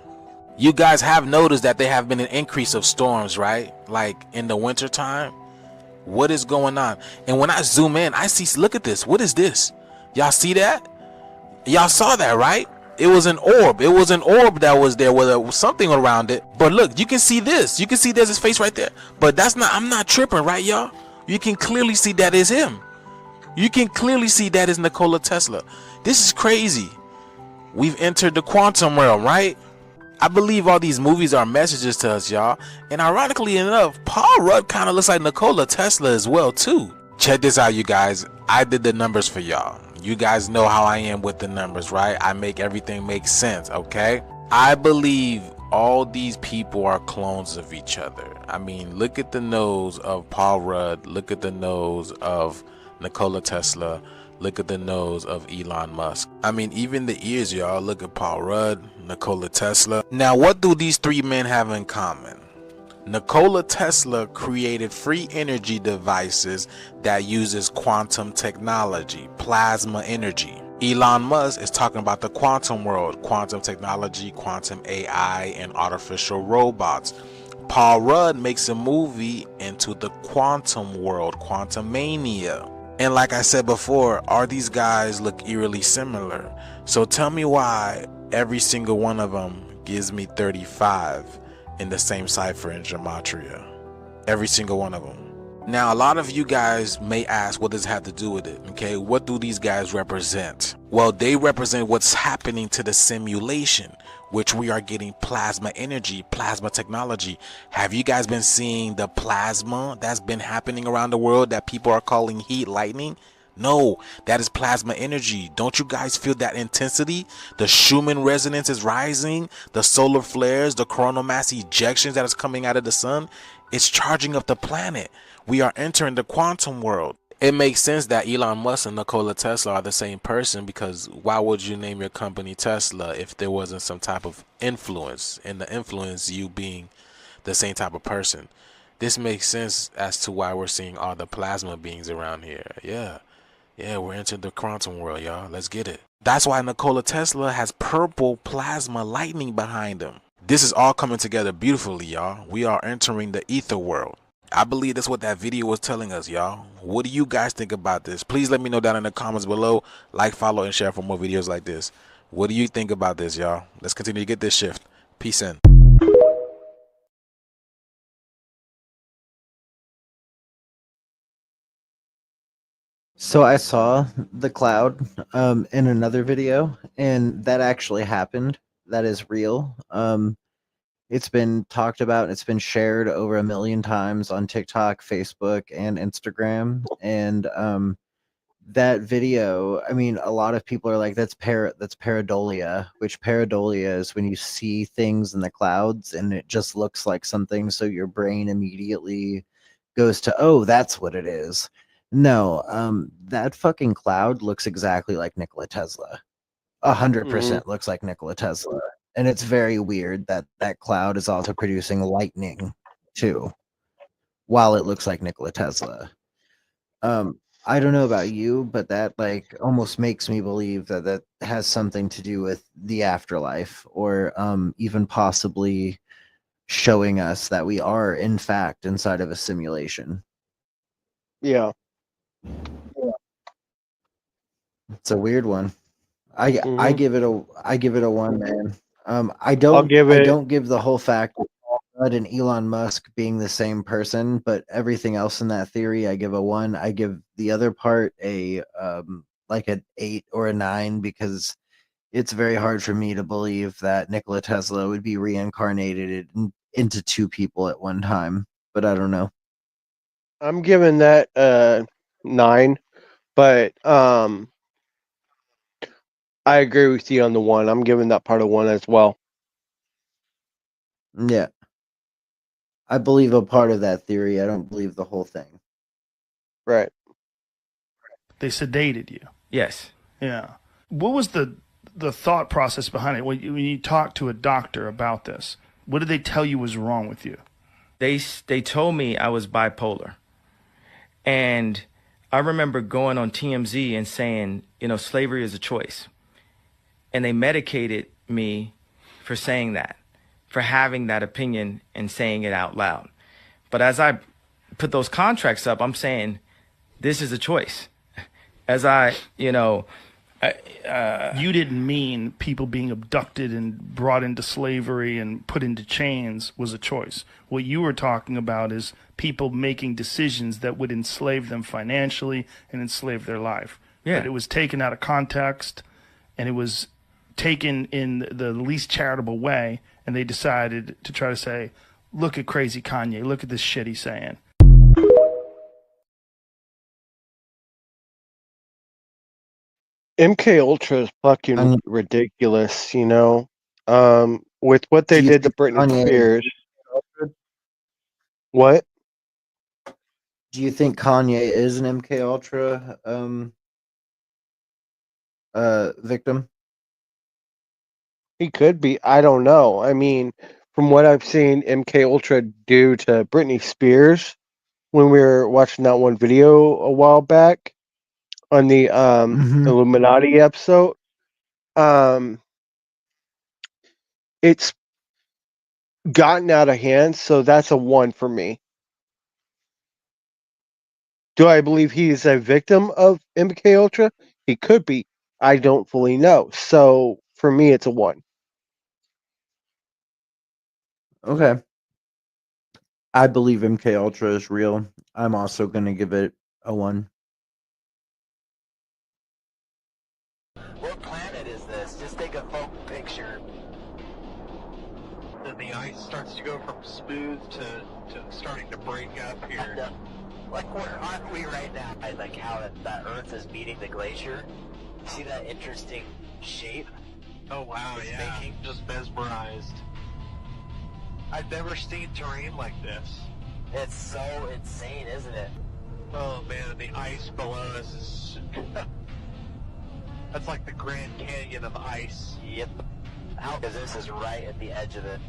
You guys have noticed that there have been an increase of storms, right? Like in the winter time. What is going on? And when I zoom in, I see, look at this. What is this? Y'all see that? Y'all saw that, right? It was an orb. It was an orb that was there with something around it. But look, you can see this. You can see there's his face right there. But that's not, I'm not tripping, right, y'all? You can clearly see that is him. You can clearly see that is Nikola Tesla. This is crazy. We've entered the quantum realm, right? I believe all these movies are messages to us, y'all. And ironically enough, Paul Rudd kind of looks like Nikola Tesla as well, too. Check this out, you guys. I did the numbers for y'all. You guys know how I am with the numbers, right? I make everything make sense, okay? I believe all these people are clones of each other. I mean, look at the nose of Paul Rudd. Look at the nose of Nikola Tesla. Look at the nose of Elon Musk. I mean, even the ears, y'all. Look at Paul Rudd, Nikola Tesla. Now, what do these three men have in common? Nikola Tesla created free energy devices that uses quantum technology, plasma energy. Elon Musk is talking about the quantum world, quantum technology, quantum AI, and artificial robots. Paul Rudd makes a movie into the quantum world, Quantum Mania. And like I said before, are these guys look eerily similar? So tell me why every single one of them gives me 35 in the same cipher in gematria. Every single one of them. Now, a lot of you guys may ask, what does it have to do with it? Okay, what do these guys represent? Well, they represent what's happening to the simulation, which we are getting plasma energy, plasma technology. Have you guys been seeing the plasma that's been happening around the world that people are calling heat lightning? No, that is plasma energy. Don't you guys feel that intensity? The Schumann resonance is rising, the solar flares, the coronal mass ejections that is coming out of the sun. It's charging up the planet. We are entering the quantum world. It makes sense that Elon Musk and Nikola Tesla are the same person, because why would you name your company Tesla if there wasn't some type of influence, and the influence you being the same type of person? This makes sense as to why we're seeing all the plasma beings around here. Yeah, we're entering the quantum world, y'all. Let's get it. That's why Nikola Tesla has purple plasma lightning behind him. This is all coming together beautifully, y'all. We are entering the ether world. I believe that's what that video was telling us, y'all. What do you guys think about this? Please let me know down in the comments below. Like, follow, and share for more videos like this. What do you think about this, y'all? Let's continue to get this shift. Peace in. So I saw the cloud in another video, and that actually happened. That is real. It's been talked about and it's been shared over 1 million times on TikTok, Facebook, and Instagram. And that video, I mean, a lot of people are like, that's pareidolia, which pareidolia is when you see things in the clouds and it just looks like something, so your brain immediately goes to, oh, that's what it is. No, that fucking cloud looks exactly like Nikola Tesla. 100% looks like Nikola Tesla. And it's very weird that that cloud is also producing lightning too, while it looks like Nikola Tesla. I don't know about you, but that like almost makes me believe that that has something to do with the afterlife, or even possibly showing us that we are in fact inside of a simulation. Yeah. It's a weird one. I give it a 1, man. I I'll give it. don't give the whole fact of Rudd and Elon Musk being the same person, but everything else in that theory I give a 1. I give the other part a like an 8 or a 9, because It's very hard for me to believe that Nikola Tesla would be reincarnated into two people at one time, but I don't know. I'm giving that 9, but I agree with you on the 1. I'm giving that part a 1 as well. Yeah. I believe a part of that theory. I don't believe the whole thing. Right. They sedated you. Yes. Yeah. What was the thought process behind it when you talked to a doctor about this? What did they tell you was wrong with you? They told me I was bipolar. And I remember going on TMZ and saying, slavery is a choice. And they medicated me for saying that, for having that opinion and saying it out loud. But as I put those contracts up, I'm saying, this is a choice. As you didn't mean people being abducted and brought into slavery and put into chains was a choice. What you were talking about is people making decisions that would enslave them financially and enslave their life. Yeah. But it was taken out of context, and it was taken in the least charitable way, and they decided to try to say, look at crazy Kanye, look at this shit he's saying. MK Ultra is fucking ridiculous, with what they did to Britney Spears. What? Do you think Kanye is an MK Ultra victim? He could be. I don't know. I mean, from what I've seen MK Ultra do to Britney Spears when we were watching that one video a while back on the Illuminati episode, it's gotten out of hand, so that's a 1 for me. Do I believe he is a victim of MK Ultra? He could be. I don't fully know. So for me, it's a 1. Okay. I believe MK Ultra is real. I'm also going to give it a 1. What planet is this? Just take a phone picture. Then the ice starts to go from smooth to starting to break up here. Like, where aren't we right now? Like how that Earth is meeting the glacier. See that interesting shape? Oh wow, yeah. Making? Just mesmerized. I've never seen terrain like this. It's so insane, isn't it? Oh man, the ice below us is... That's like the Grand Canyon of ice. Yep. Because this is right at the edge of it.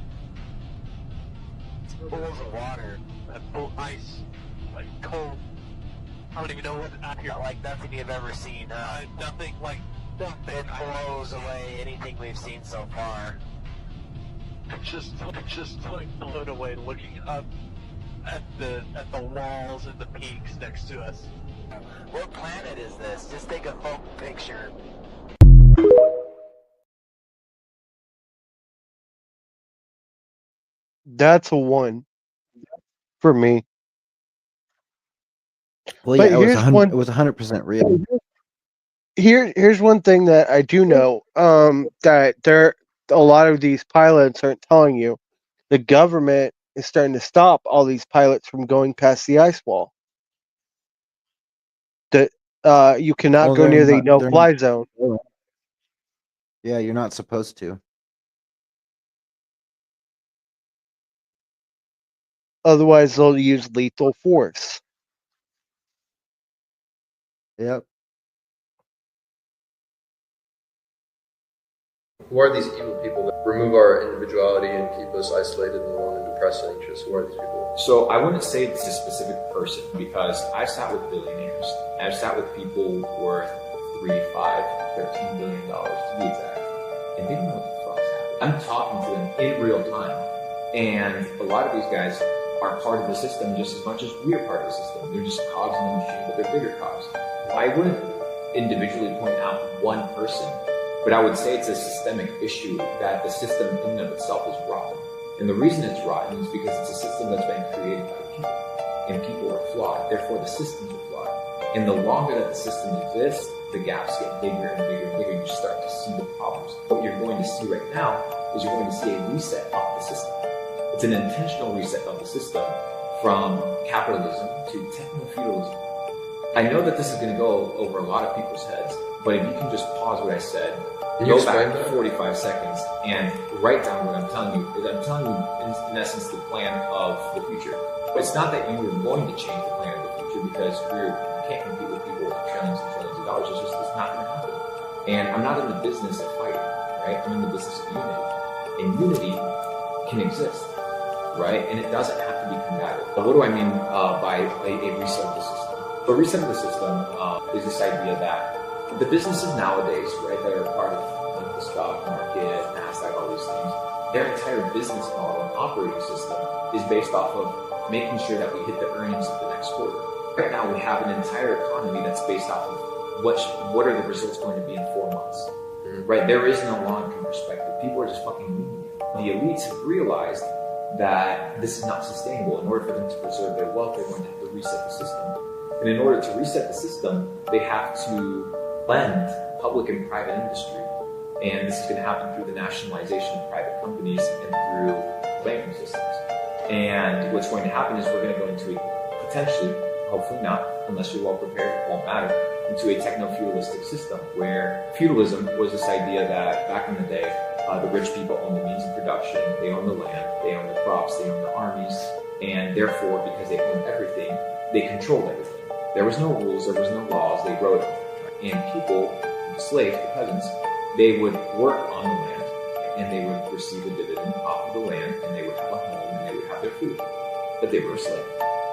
It's pools of water. Ice. Like cold. I don't even know what... Like nothing you've ever seen, huh? Nothing like... Nothing. It blows away anything we've seen so far. Just like blown away looking up at the walls and the peaks next to us. What planet is this? Just take a phone picture. That's a 1 for me. Well, but yeah, it was 100% real. Here's one thing that I do know, that a lot of these pilots aren't telling you. The government is starting to stop all these pilots from going past the ice wall. That you cannot go near the no-fly zone. Yeah, you're not supposed to. Otherwise, they'll use lethal force. Yep. Who are these evil people that remove our individuality and keep us isolated and alone and depressed and anxious? Who are these people? So I wouldn't say it's a specific person, because I've sat with billionaires. I've sat with people worth $3, $5, $13 billion to be exact. And they don't know what the fuck's happening. I'm talking to them in real time. And a lot of these guys are part of the system just as much as we are part of the system. They're just cogs in the machine, but they're bigger cogs. I wouldn't individually point out one person, but I would say it's a systemic issue that the system in and of itself is rotten. And the reason it's rotten is because it's a system that's been created by people. And people are flawed, therefore the systems are flawed. And the longer that the system exists, the gaps get bigger and bigger and bigger. You start to see the problems. What you're going to see right now is you're going to see a reset of the system. It's an intentional reset of the system from capitalism to techno-feudalism. I know that this is going to go over a lot of people's heads, but if you can just pause what I said, go back 45 seconds, and write down what I'm telling you. I'm telling you, in essence, the plan of the future. But it's not that you are going to change the plan of the future, because you can't compete with people with trillions and trillions of dollars. It's not going to happen. And I'm not in the business of fighting, right? I'm in the business of unity. And unity can exist, right? And it doesn't have to be combative. But what do I mean by a reset of the system? A reset of the system is this idea that the businesses nowadays, right, that are part of the stock market, NASDAQ, all these things, their entire business model and operating system is based off of making sure that we hit the earnings of the next quarter. Right now, we have an entire economy that's based off of what are the results going to be in 4 months, right? There is no long-term perspective. People are just fucking moving it. The elites have realized that this is not sustainable. In order for them to preserve their wealth, they're going to have to reset the system. And in order to reset the system, they have to blend public and private industry. And this is going to happen through the nationalization of private companies and through banking systems. And what's going to happen is we're going to go into a potentially, hopefully not, unless you're well prepared, it won't matter, into a techno-feudalistic system where feudalism was this idea that back in the day, the rich people own the means of production, they own the land, they own the crops, they own the armies, and therefore, because they owned everything, they controlled everything. There was no rules, there was no laws, they wrote them. And people, the slaves, the peasants, they would work on the land, and they would receive a dividend off of the land, and they would have a home, and they would have their food. But they were a slave.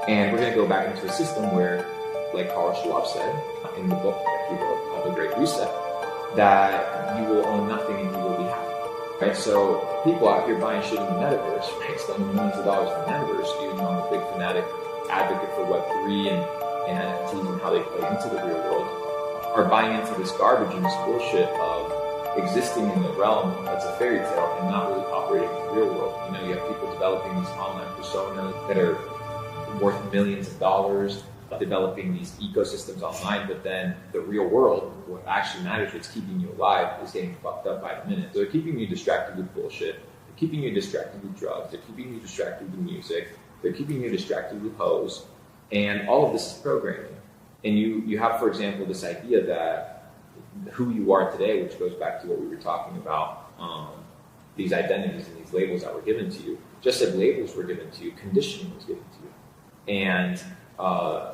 And we're going to go back into a system where, like Carl Schwab said in the book that he wrote called The Great Reset, that you will own nothing and you will be happy. Right? So people out here buying shit in the metaverse, right, spending millions of dollars in the metaverse, even though I'm a big fanatic advocate for Web3 and NFTs and how they play into the real world, are buying into this garbage and this bullshit of existing in the realm that's a fairy tale and not really operating in the real world. You know, you have people developing these online personas that are worth millions of dollars, developing these ecosystems online, but then the real world, what actually matters, what's keeping you alive, is getting fucked up by the minute. So they're keeping you distracted with bullshit. They're keeping you distracted with drugs. They're keeping you distracted with music. They're keeping you distracted with hoes. And all of this is programming. And you have, for example, this idea that who you are today, which goes back to what we were talking about, these identities and these labels that were given to you. Just as labels were given to you, conditioning was given to you. And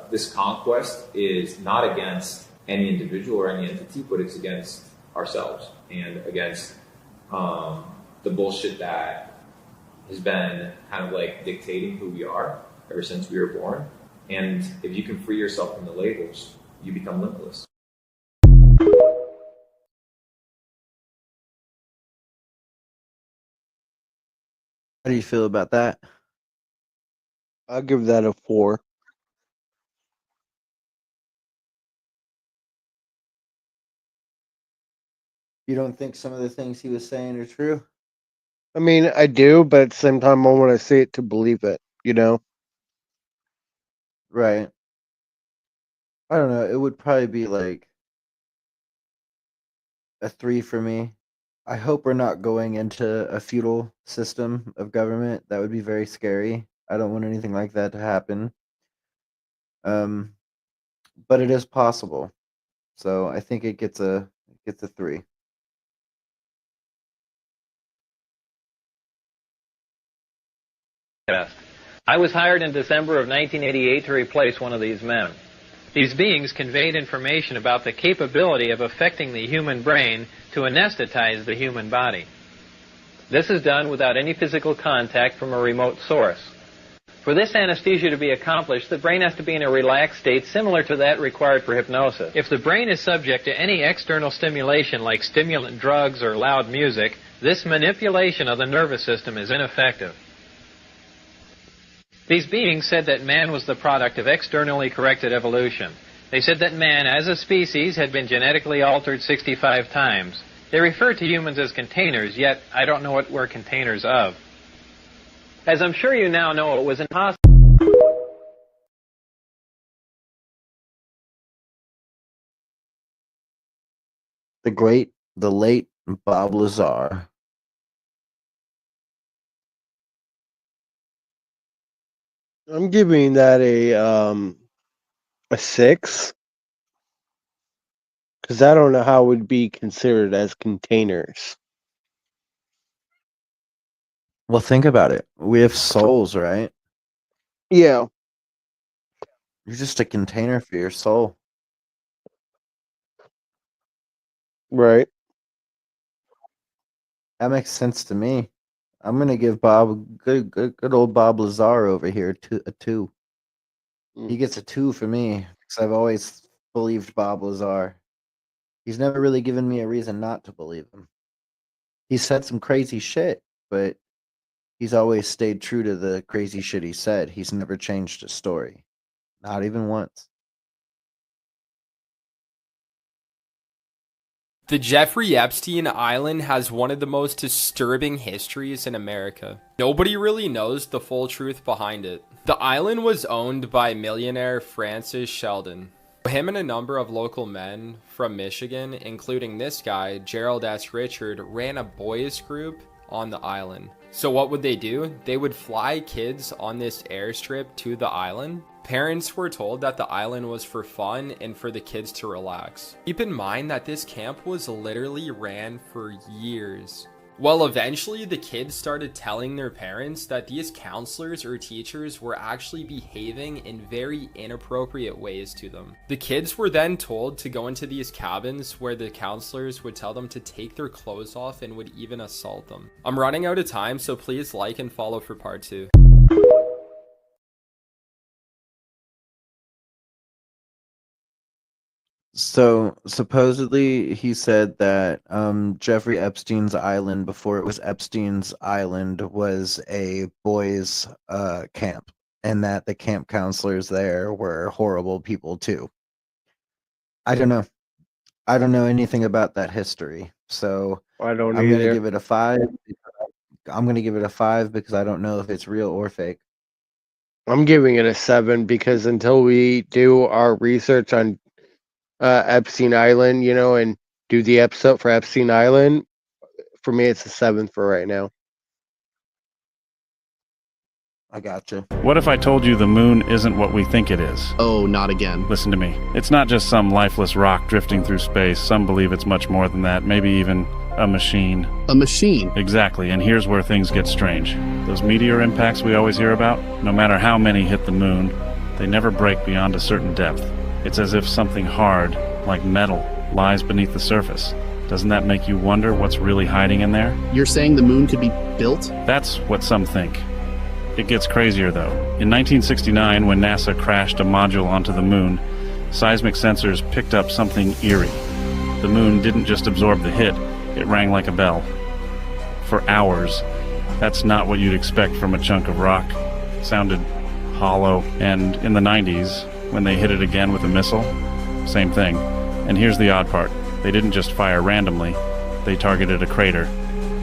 this conquest is not against any individual or any entity, but it's against ourselves and against the bullshit that has been kind of like dictating who we are ever since we were born. And if you can free yourself from the labels, you become limitless. How do you feel about that? I'll give that a 4. You don't think some of the things he was saying are true? I mean, I do, but at the same time, I want to see it to believe it, you know? Right. I don't know. It would probably be like a 3 for me. I hope we're not going into a feudal system of government. That would be very scary. I don't want anything like that to happen. But it is possible. So I think it gets a 3. I was hired in December of 1988 to replace one of these men. These beings conveyed information about the capability of affecting the human brain to anesthetize the human body. This is done without any physical contact from a remote source. For this anesthesia to be accomplished, the brain has to be in a relaxed state similar to that required for hypnosis. If the brain is subject to any external stimulation like stimulant drugs or loud music, this manipulation of the nervous system is ineffective. These beings said that man was the product of externally corrected evolution. They said that man, as a species, had been genetically altered 65 times. They referred to humans as containers, yet I don't know what we're containers of. As I'm sure you now know, it was impossible the late Bob Lazar. I'm giving that a 6 because I don't know how it would be considered as containers. Well, think about it. We have souls, right? Yeah. You're just a container for your soul. Right. That makes sense to me. I'm gonna give Bob good old Bob Lazar over here a 2. He gets a 2 for me because I've always believed Bob Lazar. He's never really given me a reason not to believe him. He said some crazy shit, but he's always stayed true to the crazy shit he said. He's never changed his story. Not even once. The Jeffrey Epstein Island has one of the most disturbing histories in America. Nobody really knows the full truth behind it. The island was owned by millionaire Francis Sheldon. Him and a number of local men from Michigan, including this guy, Gerald S. Richard, ran a boys group on the island. So what would they do? They would fly kids on this airstrip to the island. Parents were told that the island was for fun and for the kids to relax. Keep in mind that this camp was literally ran for years. Well, eventually the kids started telling their parents that these counselors or teachers were actually behaving in very inappropriate ways to them. The kids were then told to go into these cabins where the counselors would tell them to take their clothes off and would even assault them. I'm running out of time, so please like and follow for part 2. So supposedly he said that Jeffrey Epstein's island, before it was Epstein's Island, was a boys' camp, and that the camp counselors there were horrible people too. I don't know. I don't know anything about that history, so I don't I'm gonna either. give it a 5. I'm gonna give it a 5 because I don't know if it's real or fake. I'm giving it a 7 because until we do our research on Epstein Island, and do the episode for Epstein Island, for me, it's a 7 for right now. I gotcha. What if I told you the moon isn't what we think it is? Oh, not again. Listen to me. It's not just some lifeless rock drifting through space. Some believe it's much more than that, maybe even a machine. A machine? Exactly, and here's where things get strange. Those meteor impacts we always hear about, no matter how many hit the moon, they never break beyond a certain depth. It's as if something hard, like metal, lies beneath the surface. Doesn't that make you wonder what's really hiding in there? You're saying the moon could be built? That's what some think. It gets crazier though. In 1969, when NASA crashed a module onto the moon, seismic sensors picked up something eerie. The moon didn't just absorb the hit, it rang like a bell. For hours. That's not what you'd expect from a chunk of rock. It sounded hollow. And in the 90s, when they hit it again with a missile, same thing. And here's the odd part. They didn't just fire randomly, they targeted a crater,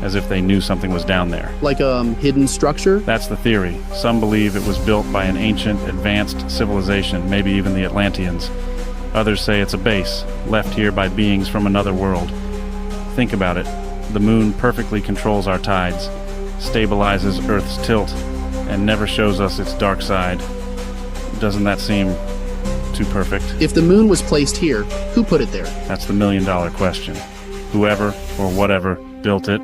as if they knew something was down there. Like a hidden structure? That's the theory. Some believe it was built by an ancient, advanced civilization, maybe even the Atlanteans. Others say it's a base, left here by beings from another world. Think about it. The moon perfectly controls our tides, stabilizes Earth's tilt, and never shows us its dark side. Doesn't that seem too perfect? If the moon was placed here, who put it there? That's the million-dollar question. Whoever, or whatever, built it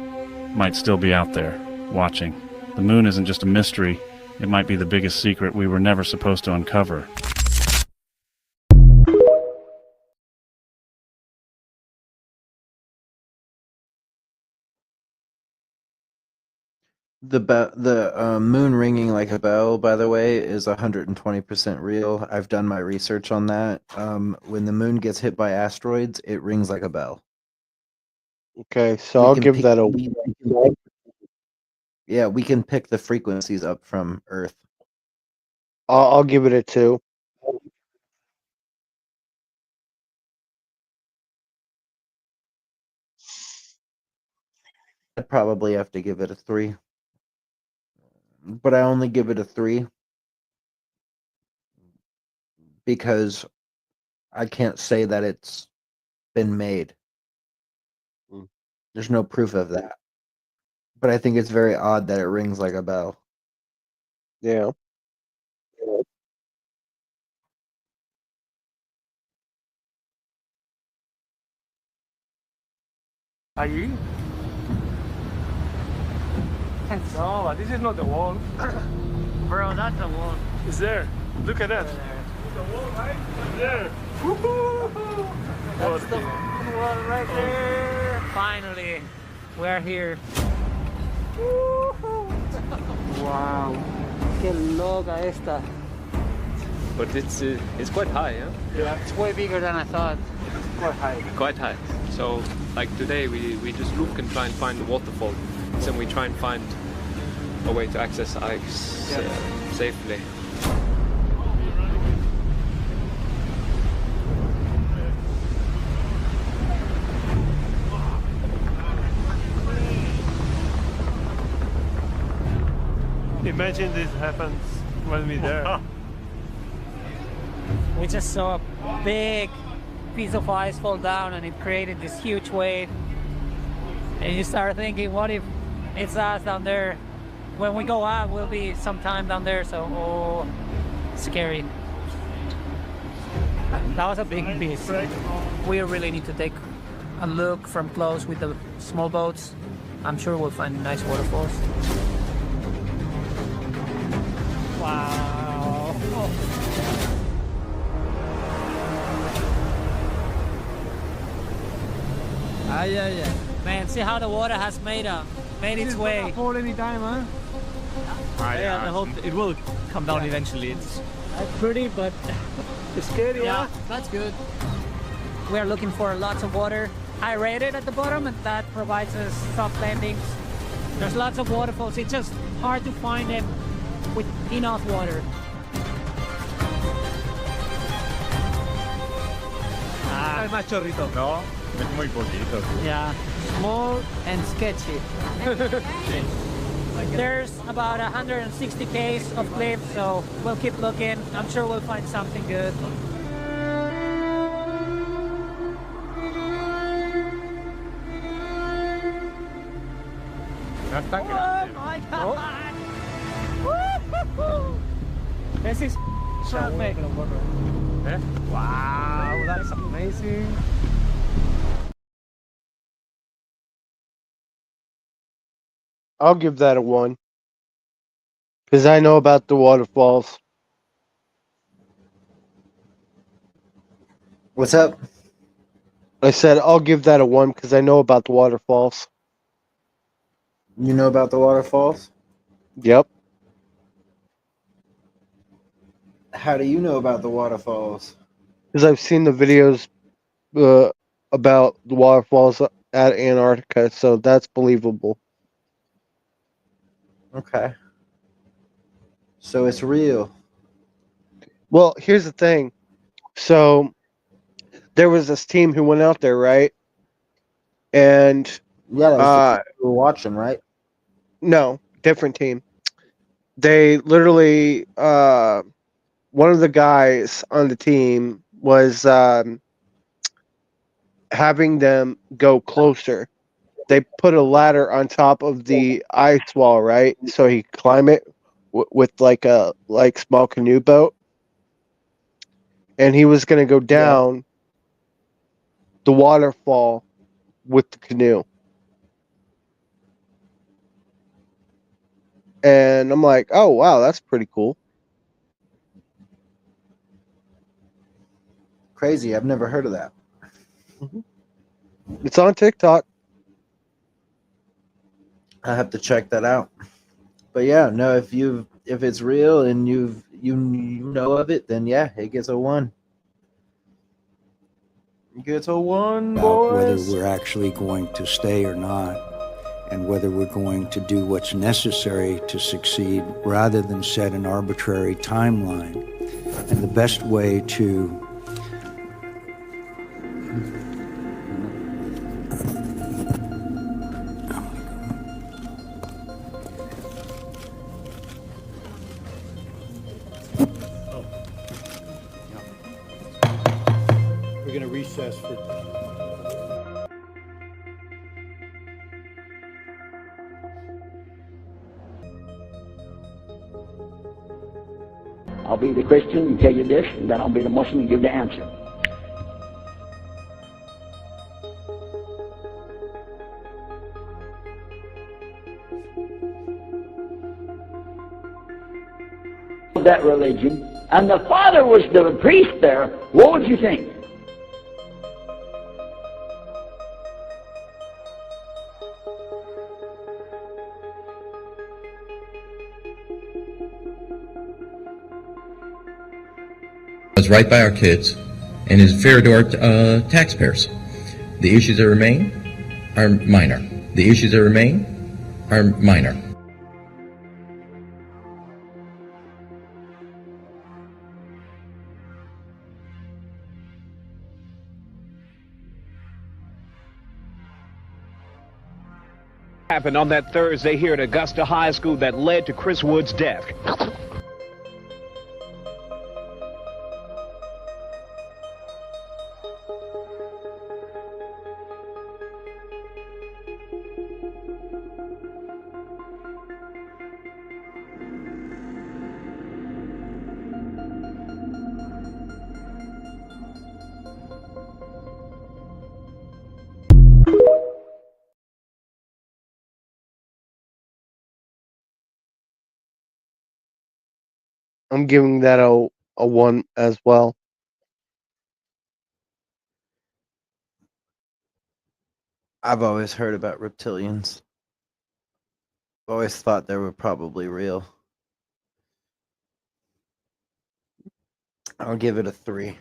might still be out there, watching. The moon isn't just a mystery, it might be the biggest secret we were never supposed to uncover. The moon ringing like a bell, by the way, is 120% real. I've done my research on that. When the moon gets hit by asteroids, it rings like a bell. Okay, so I'll give that a... Yeah, we can pick the frequencies up from Earth. I'll give it a 2. I'd probably have to give it a 3. But I only give it a 3 because I can't say that it's been made. There's no proof of that. But I think it's very odd that it rings like a bell. Yeah. Allí? No, this is not the wall. Bro, that's the wall. It's there. Look at that. The wall right there. Woohoo! That's the wall right there. Finally, we're here. Wow. Qué loca esta. But it's quite high, yeah? Yeah, it's way bigger than I thought. Quite high. Quite high. So, like today, we just look and try and find the waterfall. Then we try and find a way to access Ike's safely. Imagine this happens when we're there. We just saw a big piece of ice fall down and it created this huge wave. And you start thinking, what if it's us down there? When we go out, we'll be some time down there, so oh, scary. That was a big piece. We really need to take a look from close with the small boats. I'm sure we'll find nice waterfalls. Wow. Yeah. Man, see how the water has made its way. Fall any time, huh? Yeah, I hope it will come down eventually. It's pretty, but it's scary. Yeah, that's good. We are looking for lots of water. I rated at the bottom, and that provides us soft landings. There's lots of waterfalls. It's just hard to find them with enough water. Hay más chorritos. No, es muy poquito. Yeah, small and sketchy. There's about 160 k's of cliff, so we'll keep looking. I'm sure we'll find something good. Oh my god! Oh. This is perfect. Wow, that's amazing. I'll give that a 1. Because I know about the waterfalls. What's up? I said I'll give that a 1 because I know about the waterfalls. You know about the waterfalls? Yep. How do you know about the waterfalls? Because I've seen the videos about the waterfalls at Antarctica, so that's believable. Okay. So it's real. Well, here's the thing. So there was this team who went out there, right? And yeah, that was the people who were watching, right? No, different team. They literally one of the guys on the team was having them go closer. They put a ladder on top of the ice wall, right? So he could climb it with like a small canoe boat, and he was going to go down the waterfall with the canoe. And I'm like, oh wow, that's pretty cool. Crazy. I've never heard of that. Mm-hmm. It's on TikTok. I have to check that out. But yeah, no, if it's real and you know of it, then yeah, it gets a 1. It gets a 1, about whether boys. we're actually going to stay or not, and whether we're going to do what's necessary to succeed rather than set an arbitrary timeline. And the best way to We're gonna recess for I'll be the Christian and tell you this, and then I'll be the Muslim and give the answer. That religion, and the father was the priest there, what would you think? Is right by our kids and is fair to our taxpayers. The issues that remain are minor. The issues that remain are minor. Happened on that Thursday here at Augusta High School that led to Chris Wood's death. I'm giving that a 1 as well. I've always heard about reptilians. I've always thought they were probably real. I'll give it a 3.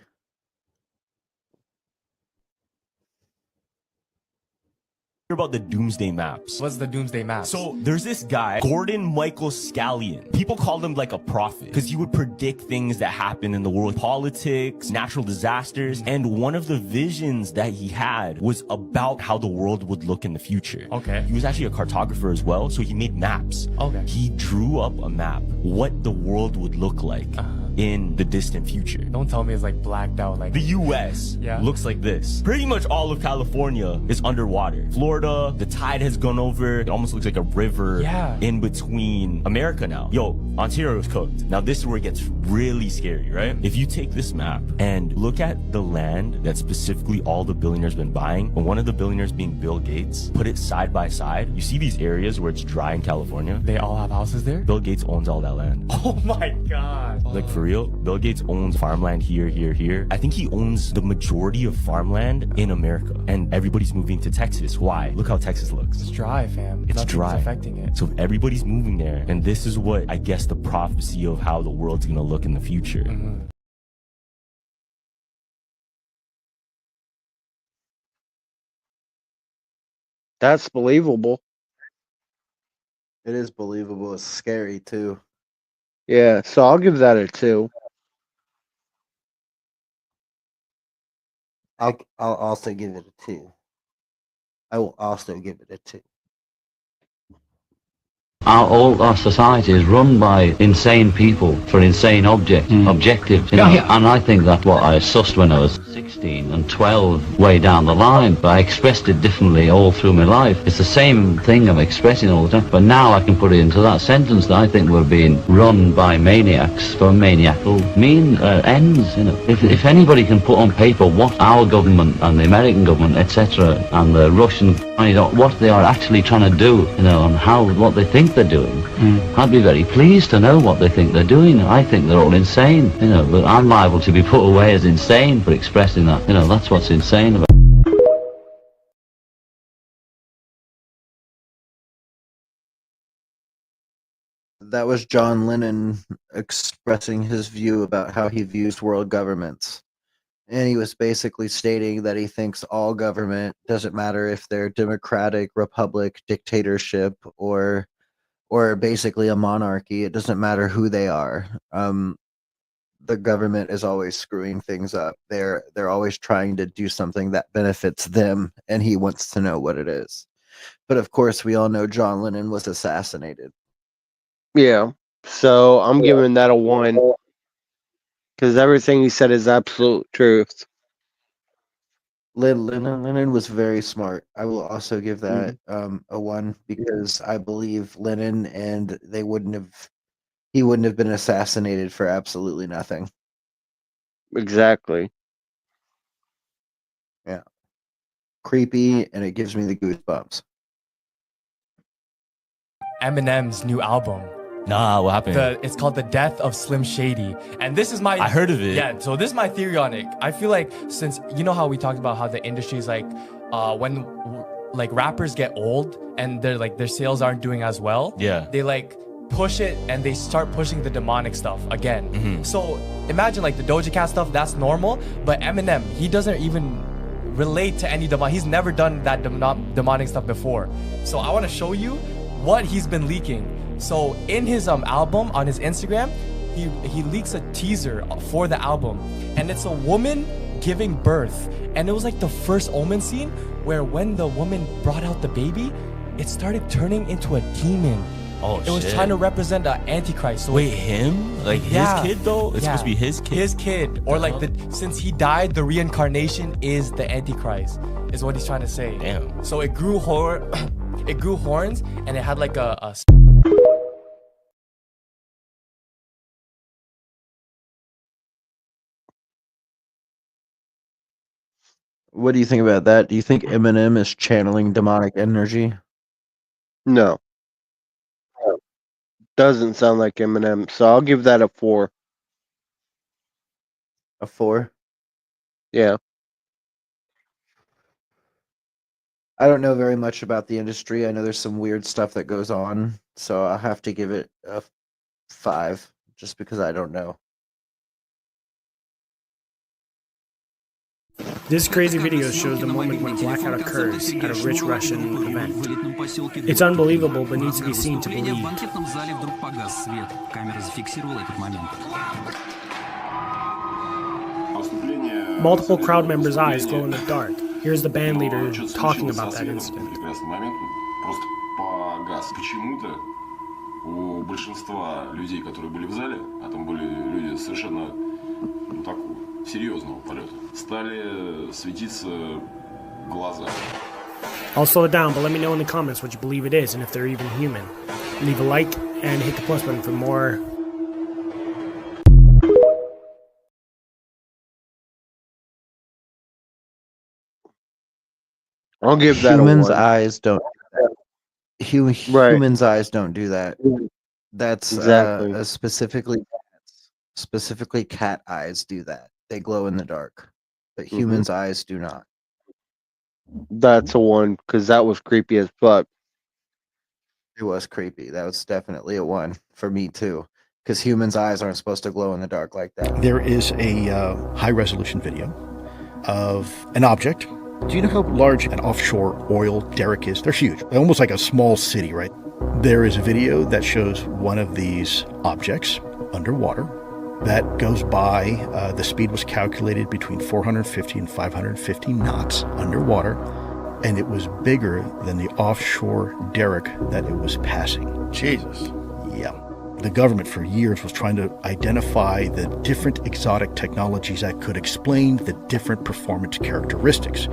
About the doomsday maps. What's the doomsday map? So there's this guy, Gordon Michael Scallion. People call him like a prophet because he would predict things that happen in the world, politics, natural disasters. And one of the visions that he had was about how the world would look in the future. Okay. He was actually a cartographer as well, so he made maps. Okay. He drew up a map, what the world would look like in the distant future. Don't tell me it's like blacked out like the US looks like this. Pretty much all of California is underwater. Florida, the tide has gone over. It almost looks like a river in between America now. Yo, Ontario is cooked. Now this is where it gets really scary, right? If you take this map and look at the land that specifically all the billionaires been buying, and one of the billionaires being Bill Gates, put it side by side, you see these areas where it's dry in California? They all have houses there? Bill Gates owns all that land. Oh my god. Like for real, Bill Gates owns farmland here, here, here. I think he owns the majority of farmland in America. And everybody's moving to Texas. Why? Look how Texas looks. It's dry, fam. It's Nothing's dry. affecting it. So everybody's moving there. And this is what, I guess, the prophecy of how the world's gonna look in the future. That's believable. It is believable. It's scary too. Yeah, so I'll give that a 2. I'll also give it a 2. I will also give it a 2. All our society is run by insane people for insane objectives, you know, and I think that's what I sussed when I was 16 and 12 way down the line, but I expressed it differently all through my life. It's the same thing I'm expressing all the time, but now I can put it into that sentence that I think we're being run by maniacs for maniacal ends, you know. If anybody can put on paper what our government and the American government, etc., and the Russian, you know, what they are actually trying to do, you know, and what they think they're doing, I'd be very pleased to know what they think they're doing. I think they're all insane, you know, but I'm liable to be put away as insane for expressing that. You know, that's what's insane about it. That was John Lennon expressing his view about how he views world governments. And he was basically stating that he thinks all government, doesn't matter if they're democratic, republic, dictatorship, or basically a monarchy, it doesn't matter who they are. The government is always screwing things up. They're always trying to do something that benefits them, and he wants to know what it is. But of course, we all know John Lennon was assassinated. Yeah, so I'm giving that a 1 because everything he said is absolute truth. Lennon was very smart. I will also give that a 1 because I believe Lennon, and they wouldn't have He wouldn't have been assassinated for absolutely nothing. Exactly. Yeah. Creepy, and it gives me the goosebumps. Eminem's new album. Nah, what happened? It's called The Death of Slim Shady. And this is my... I heard of it. Yeah, so this is my theory on it. I feel like since... You know how we talked about how the industry is like... when like rappers get old and they're like their sales aren't doing as well. Yeah. They like push it and they start pushing the demonic stuff again. Mhm. So imagine like the Doja Cat stuff, that's normal. But Eminem, he doesn't even relate to any demonic. He's never done that demonic stuff before. So I want to show you what he's been leaking. So in his album on his Instagram, he leaks a teaser for the album, and it's a woman giving birth, and it was like the first Omen scene where when the woman brought out the baby, it started turning into a demon. Oh, it was trying to represent an antichrist. So wait, him? Like his kid though? It's supposed to be his kid. His kid, or like since he died, the reincarnation is the antichrist. Is what he's trying to say. Damn. So it grew it grew horns, and it had like a What do you think about that? Do you think Eminem is channeling demonic energy? No. Doesn't sound like Eminem, so I'll give that a 4. A 4? Yeah. I don't know very much about the industry. I know there's some weird stuff that goes on, so I'll have to give it a 5, just because I don't know. This crazy video shows the moment when blackout occurs at a rich Russian event. It's unbelievable, but needs to be seen to believe. Multiple crowd members' eyes glow in the dark. Here's the band leader talking about that incident. У большинства людей, которые были в зале, а там были люди совершенно серьезного полета, стали светиться глаза. I'll slow it down, but let me know in the comments what you believe it is and if they're even human. Leave a like and hit the plus button for more. I'll give that Humans' a 1. eyes don't do that. Humans' eyes don't do that. That's Exactly. specifically cat eyes do that. They glow in the dark, but Mhm. humans' eyes do not. That's a 1, because that was creepy as fuck. It was creepy. That was definitely a 1 for me too, because humans' eyes aren't supposed to glow in the dark like that. There is a high-resolution video of an object. Do you know how large an offshore oil derrick is? They're huge, almost like a small city, right? There is a video that shows one of these objects underwater that goes by. The speed was calculated between 450 and 550 knots underwater, and it was bigger than the offshore derrick that it was passing. Jesus. Yeah. The government for years was trying to identify the different exotic technologies that could explain the different performance characteristics.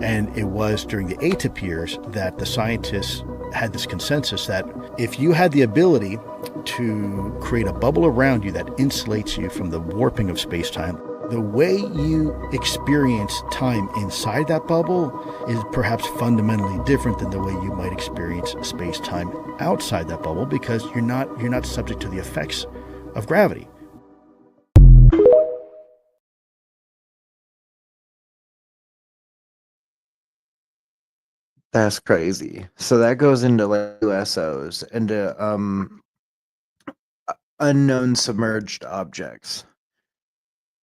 And it was during the ATIP years that the scientists had this consensus that if you had the ability to create a bubble around you that insulates you from the warping of space-time, the way you experience time inside that bubble is perhaps fundamentally different than the way you might experience space-time outside that bubble, because you're not subject to the effects of gravity. That's crazy. So that goes into like USOs, into unknown submerged objects.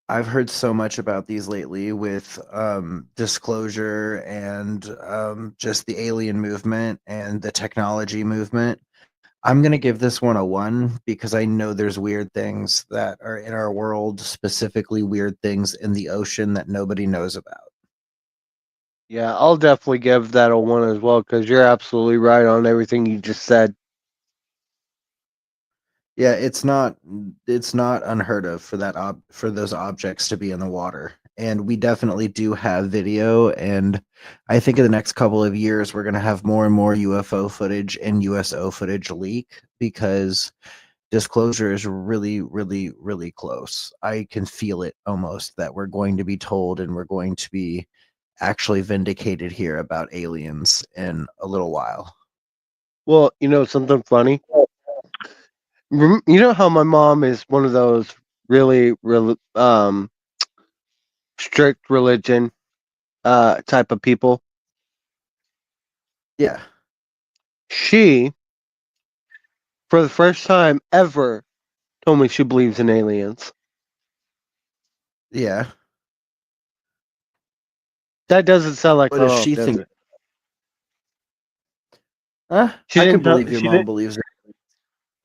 I've heard so much about these lately with disclosure and just the alien movement and the technology movement. I'm going to give this one a 1 because I know there's weird things that are in our world, specifically weird things in the ocean that nobody knows about. Yeah, I'll definitely give that a 1 as well, because you're absolutely right on everything you just said. Yeah, it's not unheard of for for those objects to be in the water. And we definitely do have video, and I think in the next couple of years we're going to have more and more UFO footage and USO footage leak, because disclosure is really, really, really close. I can feel it almost that we're going to be told and we're going to be actually vindicated here about aliens in a little while. Well, something funny. You know how my mom is one of those really, really strict religion type of people. Yeah. She, for the first time ever, told me she believes in aliens. Yeah. That doesn't sound like What my does mom, she does think? it? She I could didn't. believe your She mom didn't. believes it.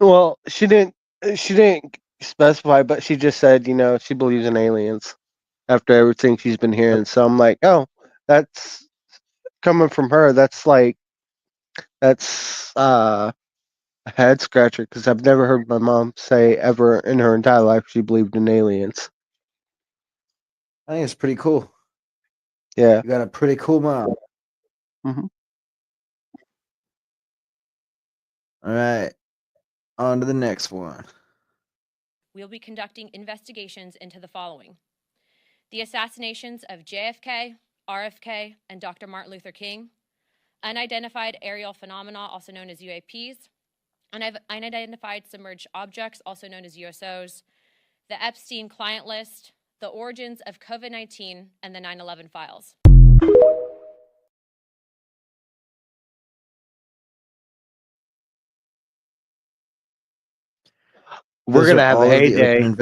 Well, she didn't. She didn't specify, but she just said, she believes in aliens after everything she's been hearing. So I'm like, oh, that's coming from her. That's a head scratcher because I've never heard my mom say ever in her entire life she believed in aliens. I think it's pretty cool. Yeah. You got a pretty cool mom. Mm-hmm. All right. On to the next one. We'll be conducting investigations into the following: the assassinations of JFK, RFK, and Dr. Martin Luther King, unidentified aerial phenomena, also known as UAPs, unidentified submerged objects, also known as USOs, the Epstein client list, the origins of COVID-19, and the 9/11 files. We're going to have a heyday.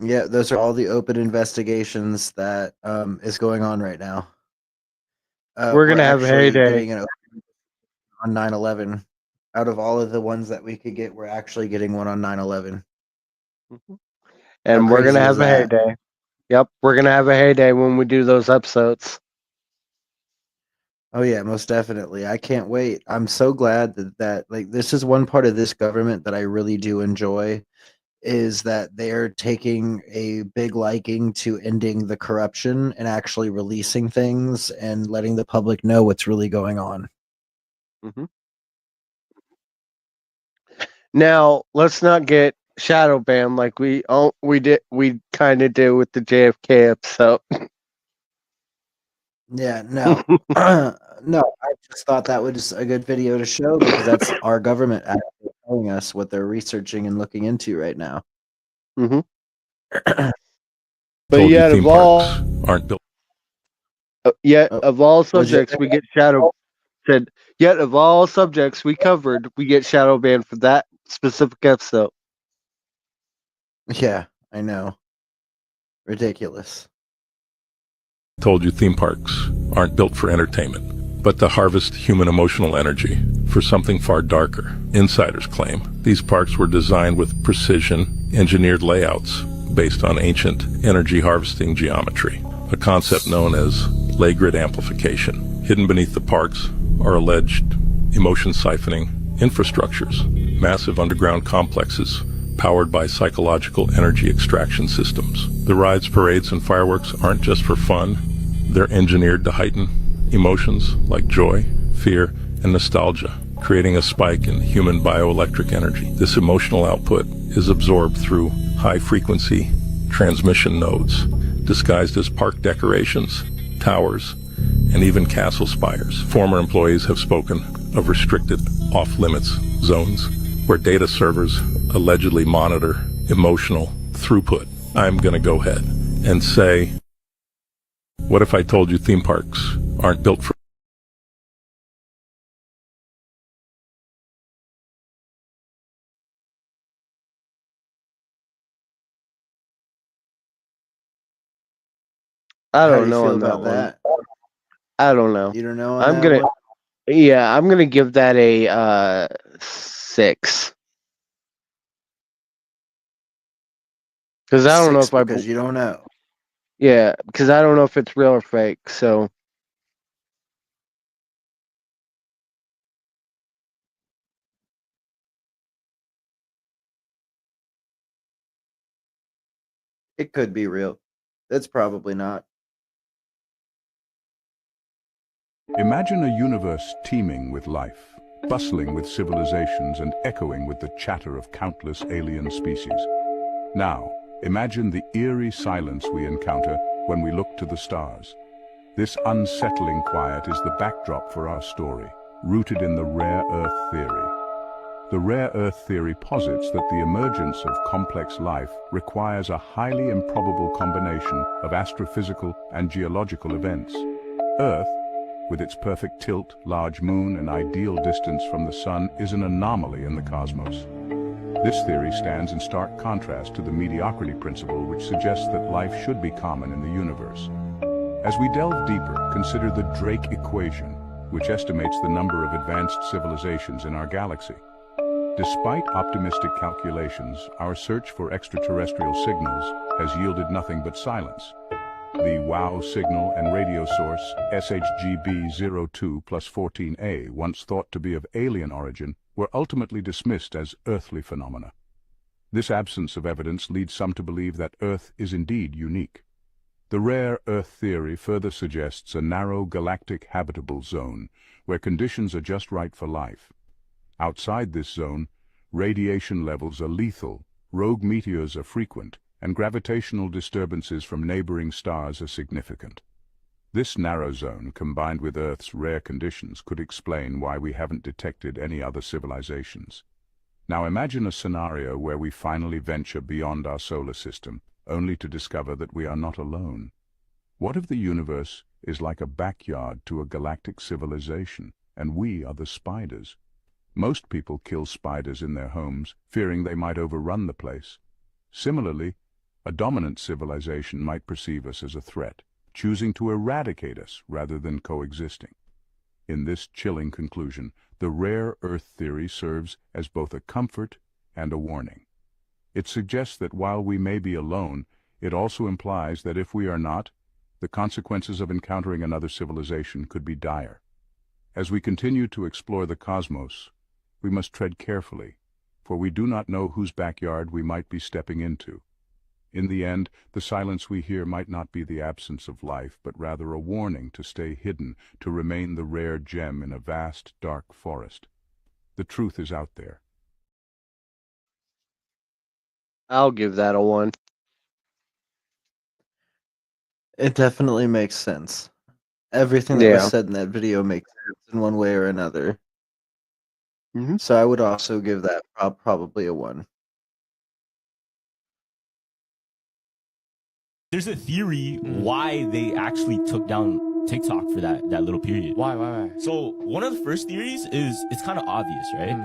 Yeah, those are all the open investigations that is going on right now. We're going to have a heyday. Getting an open on 9/11. Out of all of the ones that we could get, we're actually getting one on 9/11. And we're going to have a heyday. Yep, we're going to have a heyday when we do those episodes. Oh yeah, most definitely. I can't wait. I'm so glad that like this is one part of this government that I really do enjoy is that they're taking a big liking to ending the corruption and actually releasing things and letting the public know what's really going on. Mm-hmm. Now, let's not get shadow banned like we kind of did with the JFK episode. Yeah, no. No, I just thought that was a good video to show because that's our government actually telling us what they're researching and looking into right now. Mm-hmm. But Told you yet, theme of all parks aren't built. Of all subjects, we get shadow said. Yet of all subjects we covered, we get shadow banned for that specific episode. Yeah, I know. Ridiculous. Told you theme parks aren't built for entertainment, but to harvest human emotional energy for something far darker. Insiders claim these parks were designed with precision, engineered layouts based on ancient energy harvesting geometry, a concept known as lay grid amplification. Hidden beneath the parks are alleged emotion siphoning infrastructures, massive underground complexes powered by psychological energy extraction systems. The rides, parades, and fireworks aren't just for fun. They're engineered to heighten emotions like joy, fear, and nostalgia, creating a spike in human bioelectric energy. This emotional output is absorbed through high-frequency transmission nodes, disguised as park decorations, towers, and even castle spires. Former employees have spoken of restricted off-limits zones where data servers allegedly monitor emotional throughput. I'm going to go ahead and say, what if I told you theme parks aren't built for I How do don't you know feel on that about one. that? I don't know. You don't know on I'm that gonna. one? Yeah, I'm gonna give that a 6. Because I don't know if because you don't know. Yeah, because I don't know if it's real or fake. So It could be real. It's probably not. Imagine a universe teeming with life, bustling with civilizations and echoing with the chatter of countless alien species. Now, imagine the eerie silence we encounter when we look to the stars. This unsettling quiet is the backdrop for our story, rooted in the rare earth theory. The rare earth theory posits that the emergence of complex life requires a highly improbable combination of astrophysical and geological events. Earth, with its perfect tilt, large moon, and ideal distance from the sun, is an anomaly in the cosmos. This theory stands in stark contrast to the mediocrity principle, which suggests that life should be common in the universe. As we delve deeper, consider the Drake equation, which estimates the number of advanced civilizations in our galaxy. Despite optimistic calculations, our search for extraterrestrial signals has yielded nothing but silence. The WOW signal and radio source, SHGB-02 plus 14A, once thought to be of alien origin, were ultimately dismissed as earthly phenomena. This absence of evidence leads some to believe that Earth is indeed unique. The rare Earth theory further suggests a narrow galactic habitable zone where conditions are just right for life. Outside this zone, radiation levels are lethal, rogue meteors are frequent, and gravitational disturbances from neighboring stars are significant. This narrow zone, combined with Earth's rare conditions, could explain why we haven't detected any other civilizations. Now imagine a scenario where we finally venture beyond our solar system, only to discover that we are not alone. What if the universe is like a backyard to a galactic civilization, and we are the spiders? Most people kill spiders in their homes, fearing they might overrun the place. Similarly, a dominant civilization might perceive us as a threat, choosing to eradicate us rather than coexisting. In this chilling conclusion, the rare Earth theory serves as both a comfort and a warning. It suggests that while we may be alone, it also implies that if we are not, the consequences of encountering another civilization could be dire. As we continue to explore the cosmos, we must tread carefully, for we do not know whose backyard we might be stepping into. In the end, the silence we hear might not be the absence of life, but rather a warning to stay hidden, to remain the rare gem in a vast, dark forest. The truth is out there. I'll give that a 1. It definitely makes sense. Everything that was Yeah. said in that video makes sense in one way or another. So I would also give that probably a 1. There's a theory why they actually took down TikTok for that little period. Why? So one of the first theories is, it's kind of obvious, right?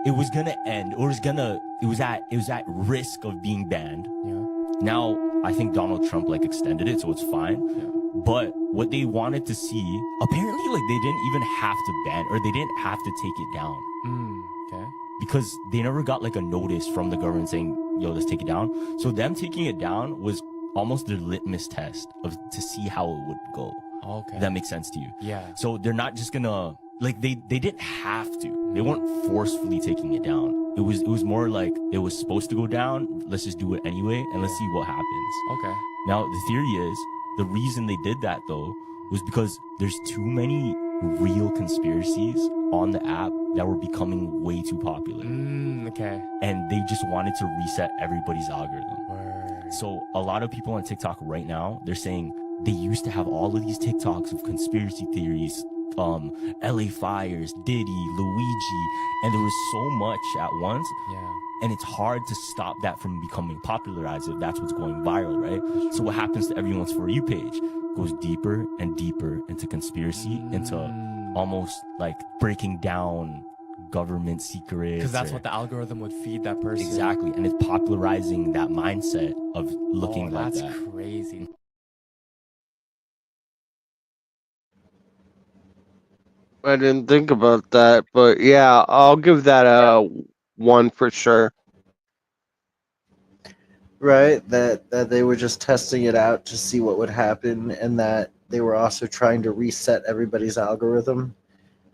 It was gonna end, or it was at risk of being banned. Yeah. Now I think Donald Trump extended it, so it's fine. Yeah. But what they wanted to see, apparently they didn't even have to ban, or they didn't have to take it down. Okay. Because they never got a notice from the government saying, yo, let's take it down. So them taking it down was almost their litmus test to see how it would go. Okay. If that makes sense to you. Yeah. So they're not just gonna, they didn't have to. They weren't forcefully taking it down. It was more like it was supposed to go down. Let's just do it anyway, and let's see what happens. Okay. Now, the theory is, the reason they did that, though, was because there's too many real conspiracies on the app that were becoming way too popular. Okay. And they just wanted to reset everybody's algorithm. Word. So a lot of people on TikTok right now, they're saying they used to have all of these TikToks of conspiracy theories, LA fires, Diddy, Luigi, and there was so much at once. Yeah. And it's hard to stop that from becoming popularized if that's what's going viral, right? So what happens to everyone's For You page? Goes deeper and deeper into conspiracy, into almost breaking down government secrets. Because that's what the algorithm would feed that person. Exactly. And it's popularizing that mindset of looking like that. That's crazy. I didn't think about that, but yeah, I'll give that a 1 for sure. Right, that they were just testing it out to see what would happen, and that they were also trying to reset everybody's algorithm.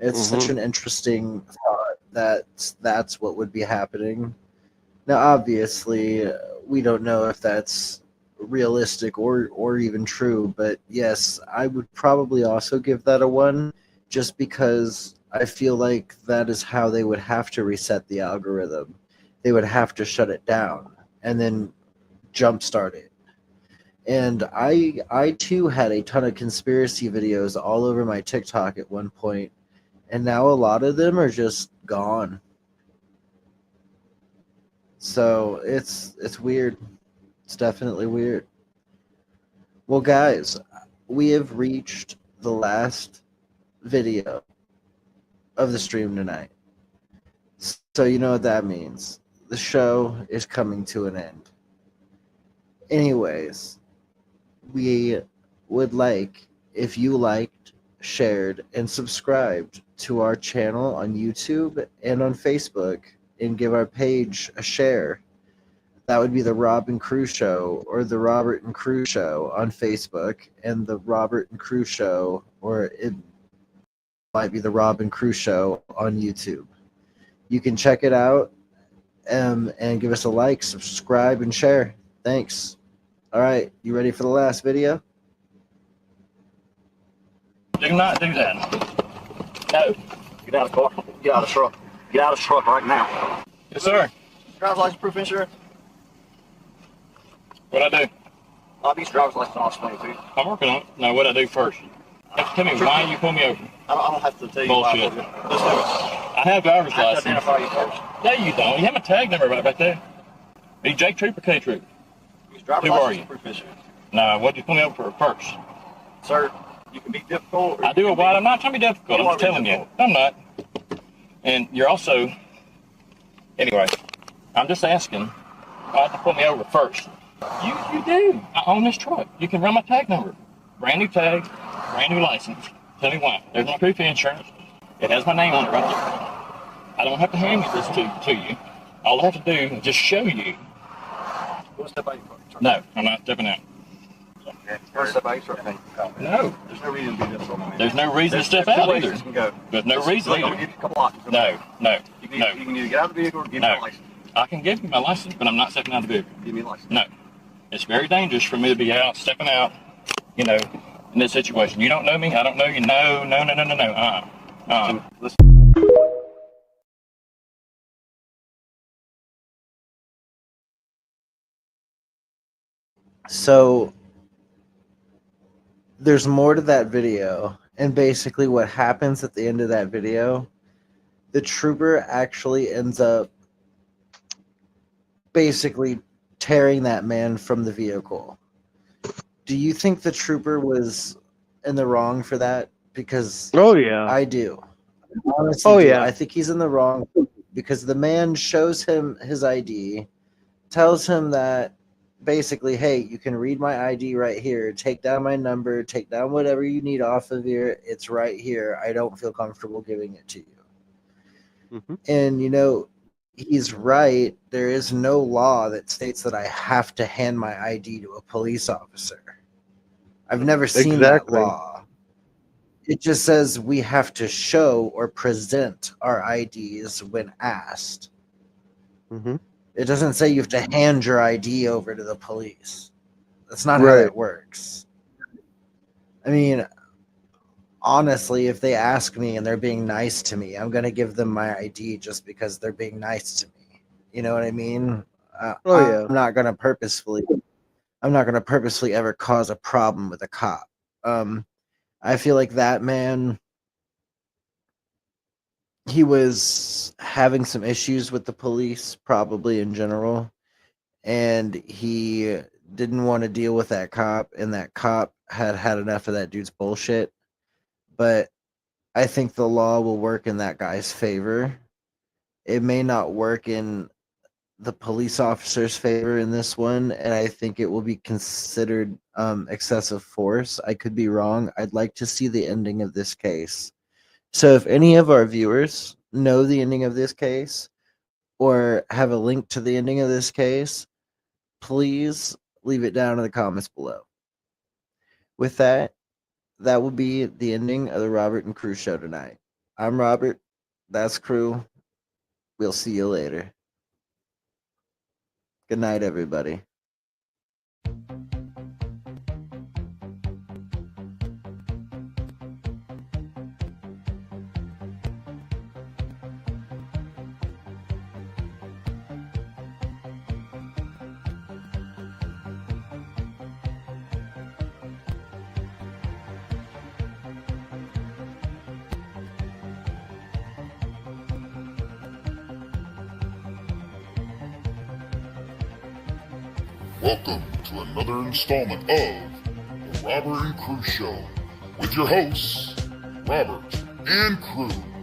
It's such an interesting thought that that's what would be happening. Now, obviously, we don't know if that's realistic or even true, but yes, I would probably also give that a 1, just because I feel like that is how they would have to reset the algorithm. They would have to shut it down and then jumpstart it. And I too had a ton of conspiracy videos all over my TikTok at one point, and now a lot of them are just gone. So it's weird. It's definitely weird. Well, guys, we have reached the last video of the stream tonight. So you know what that means. The show is coming to an end. Anyways, we would like if you liked, shared, and subscribed to our channel on YouTube and on Facebook, and give our page a share. That would be the Rob and Crew Show, or the Robert and Crew Show on Facebook, and the Robert and Crew Show, or it might be the Rob and Crew Show on YouTube. You can check it out and give us a like, subscribe, and share. Thanks. All right, you ready for the last video? Do not do that. No. Get out of the car. Get out of the truck. Get out of the truck right now. Yes, sir. Driver's license, proof insurance. What'd I do? I'll be driver's license on 22. I'm working on it. No, what'd I do first? You have to tell me why you pulled me over. I don't have to tell you bullshit. Why. Let's do it. I have driver's license. I have to identify you first. No, you don't. You have my tag number right there. Are you J Troop or K Troop? Who are you? No, what'd you pull me over for first? Sir, you can be difficult. I do it wide. I'm not trying to be difficult. I'm just telling you. I'm not. And you're also, anyway, I'm just asking why to pull me over first. You do. I own this truck. You can run my tag number. Brand new tag, brand new license. Tell me why. There's my proof of insurance. It has my name on it right there. I don't have to hand this to you. All I have to do is just show you. Go step out your truck. No, I'm not stepping out. Okay. Go step out your truck. No. There's no reason to do this. There's no reason to step out either. There's no reason either. I'm going to give you a couple options. No. You can either get out of the vehicle or give me a license. I can give you my license, but I'm not stepping out of the vehicle. Give me a license. No. It's very dangerous for me to be out, stepping out, in this situation. You don't know me. I don't know you. No. So there's more to that video, and basically what happens at the end of that video, the trooper actually ends up basically tearing that man from the vehicle. Do you think the trooper was in the wrong for that? Because I do. Honestly, I think he's in the wrong because the man shows him his ID, tells him that basically, hey, you can read my ID right here, take down my number, take down whatever you need off of here, it's right here. I don't feel comfortable giving it to you. Mm-hmm. And he's right. There is no law that states that I have to hand my ID to a police officer. I've never seen that law. It just says we have to show or present our IDs when asked. Mm-hmm. It doesn't say you have to hand your ID over to the police. That's not how that works. I mean, honestly, if they ask me and they're being nice to me, I'm going to give them my ID just because they're being nice to me. You know what I mean? I'm not going to purposefully ever cause a problem with a cop. I feel like that man, he was having some issues with the police, probably in general, and he didn't want to deal with that cop, and that cop had had enough of that dude's bullshit. But I think the law will work in that guy's favor. It may not work in the police officer's favor in this one, and I think it will be considered excessive force. I could be wrong. I'd like to see the ending of this case. So if any of our viewers know the ending of this case or have a link to the ending of this case, please leave it down in the comments below. With that will be the ending of the Robert and Crew Show tonight. I'm Robert. That's Crew. We'll see you later. Good night, everybody. Welcome to another installment of the Robert and Crew Show with your hosts, Robert and Crew.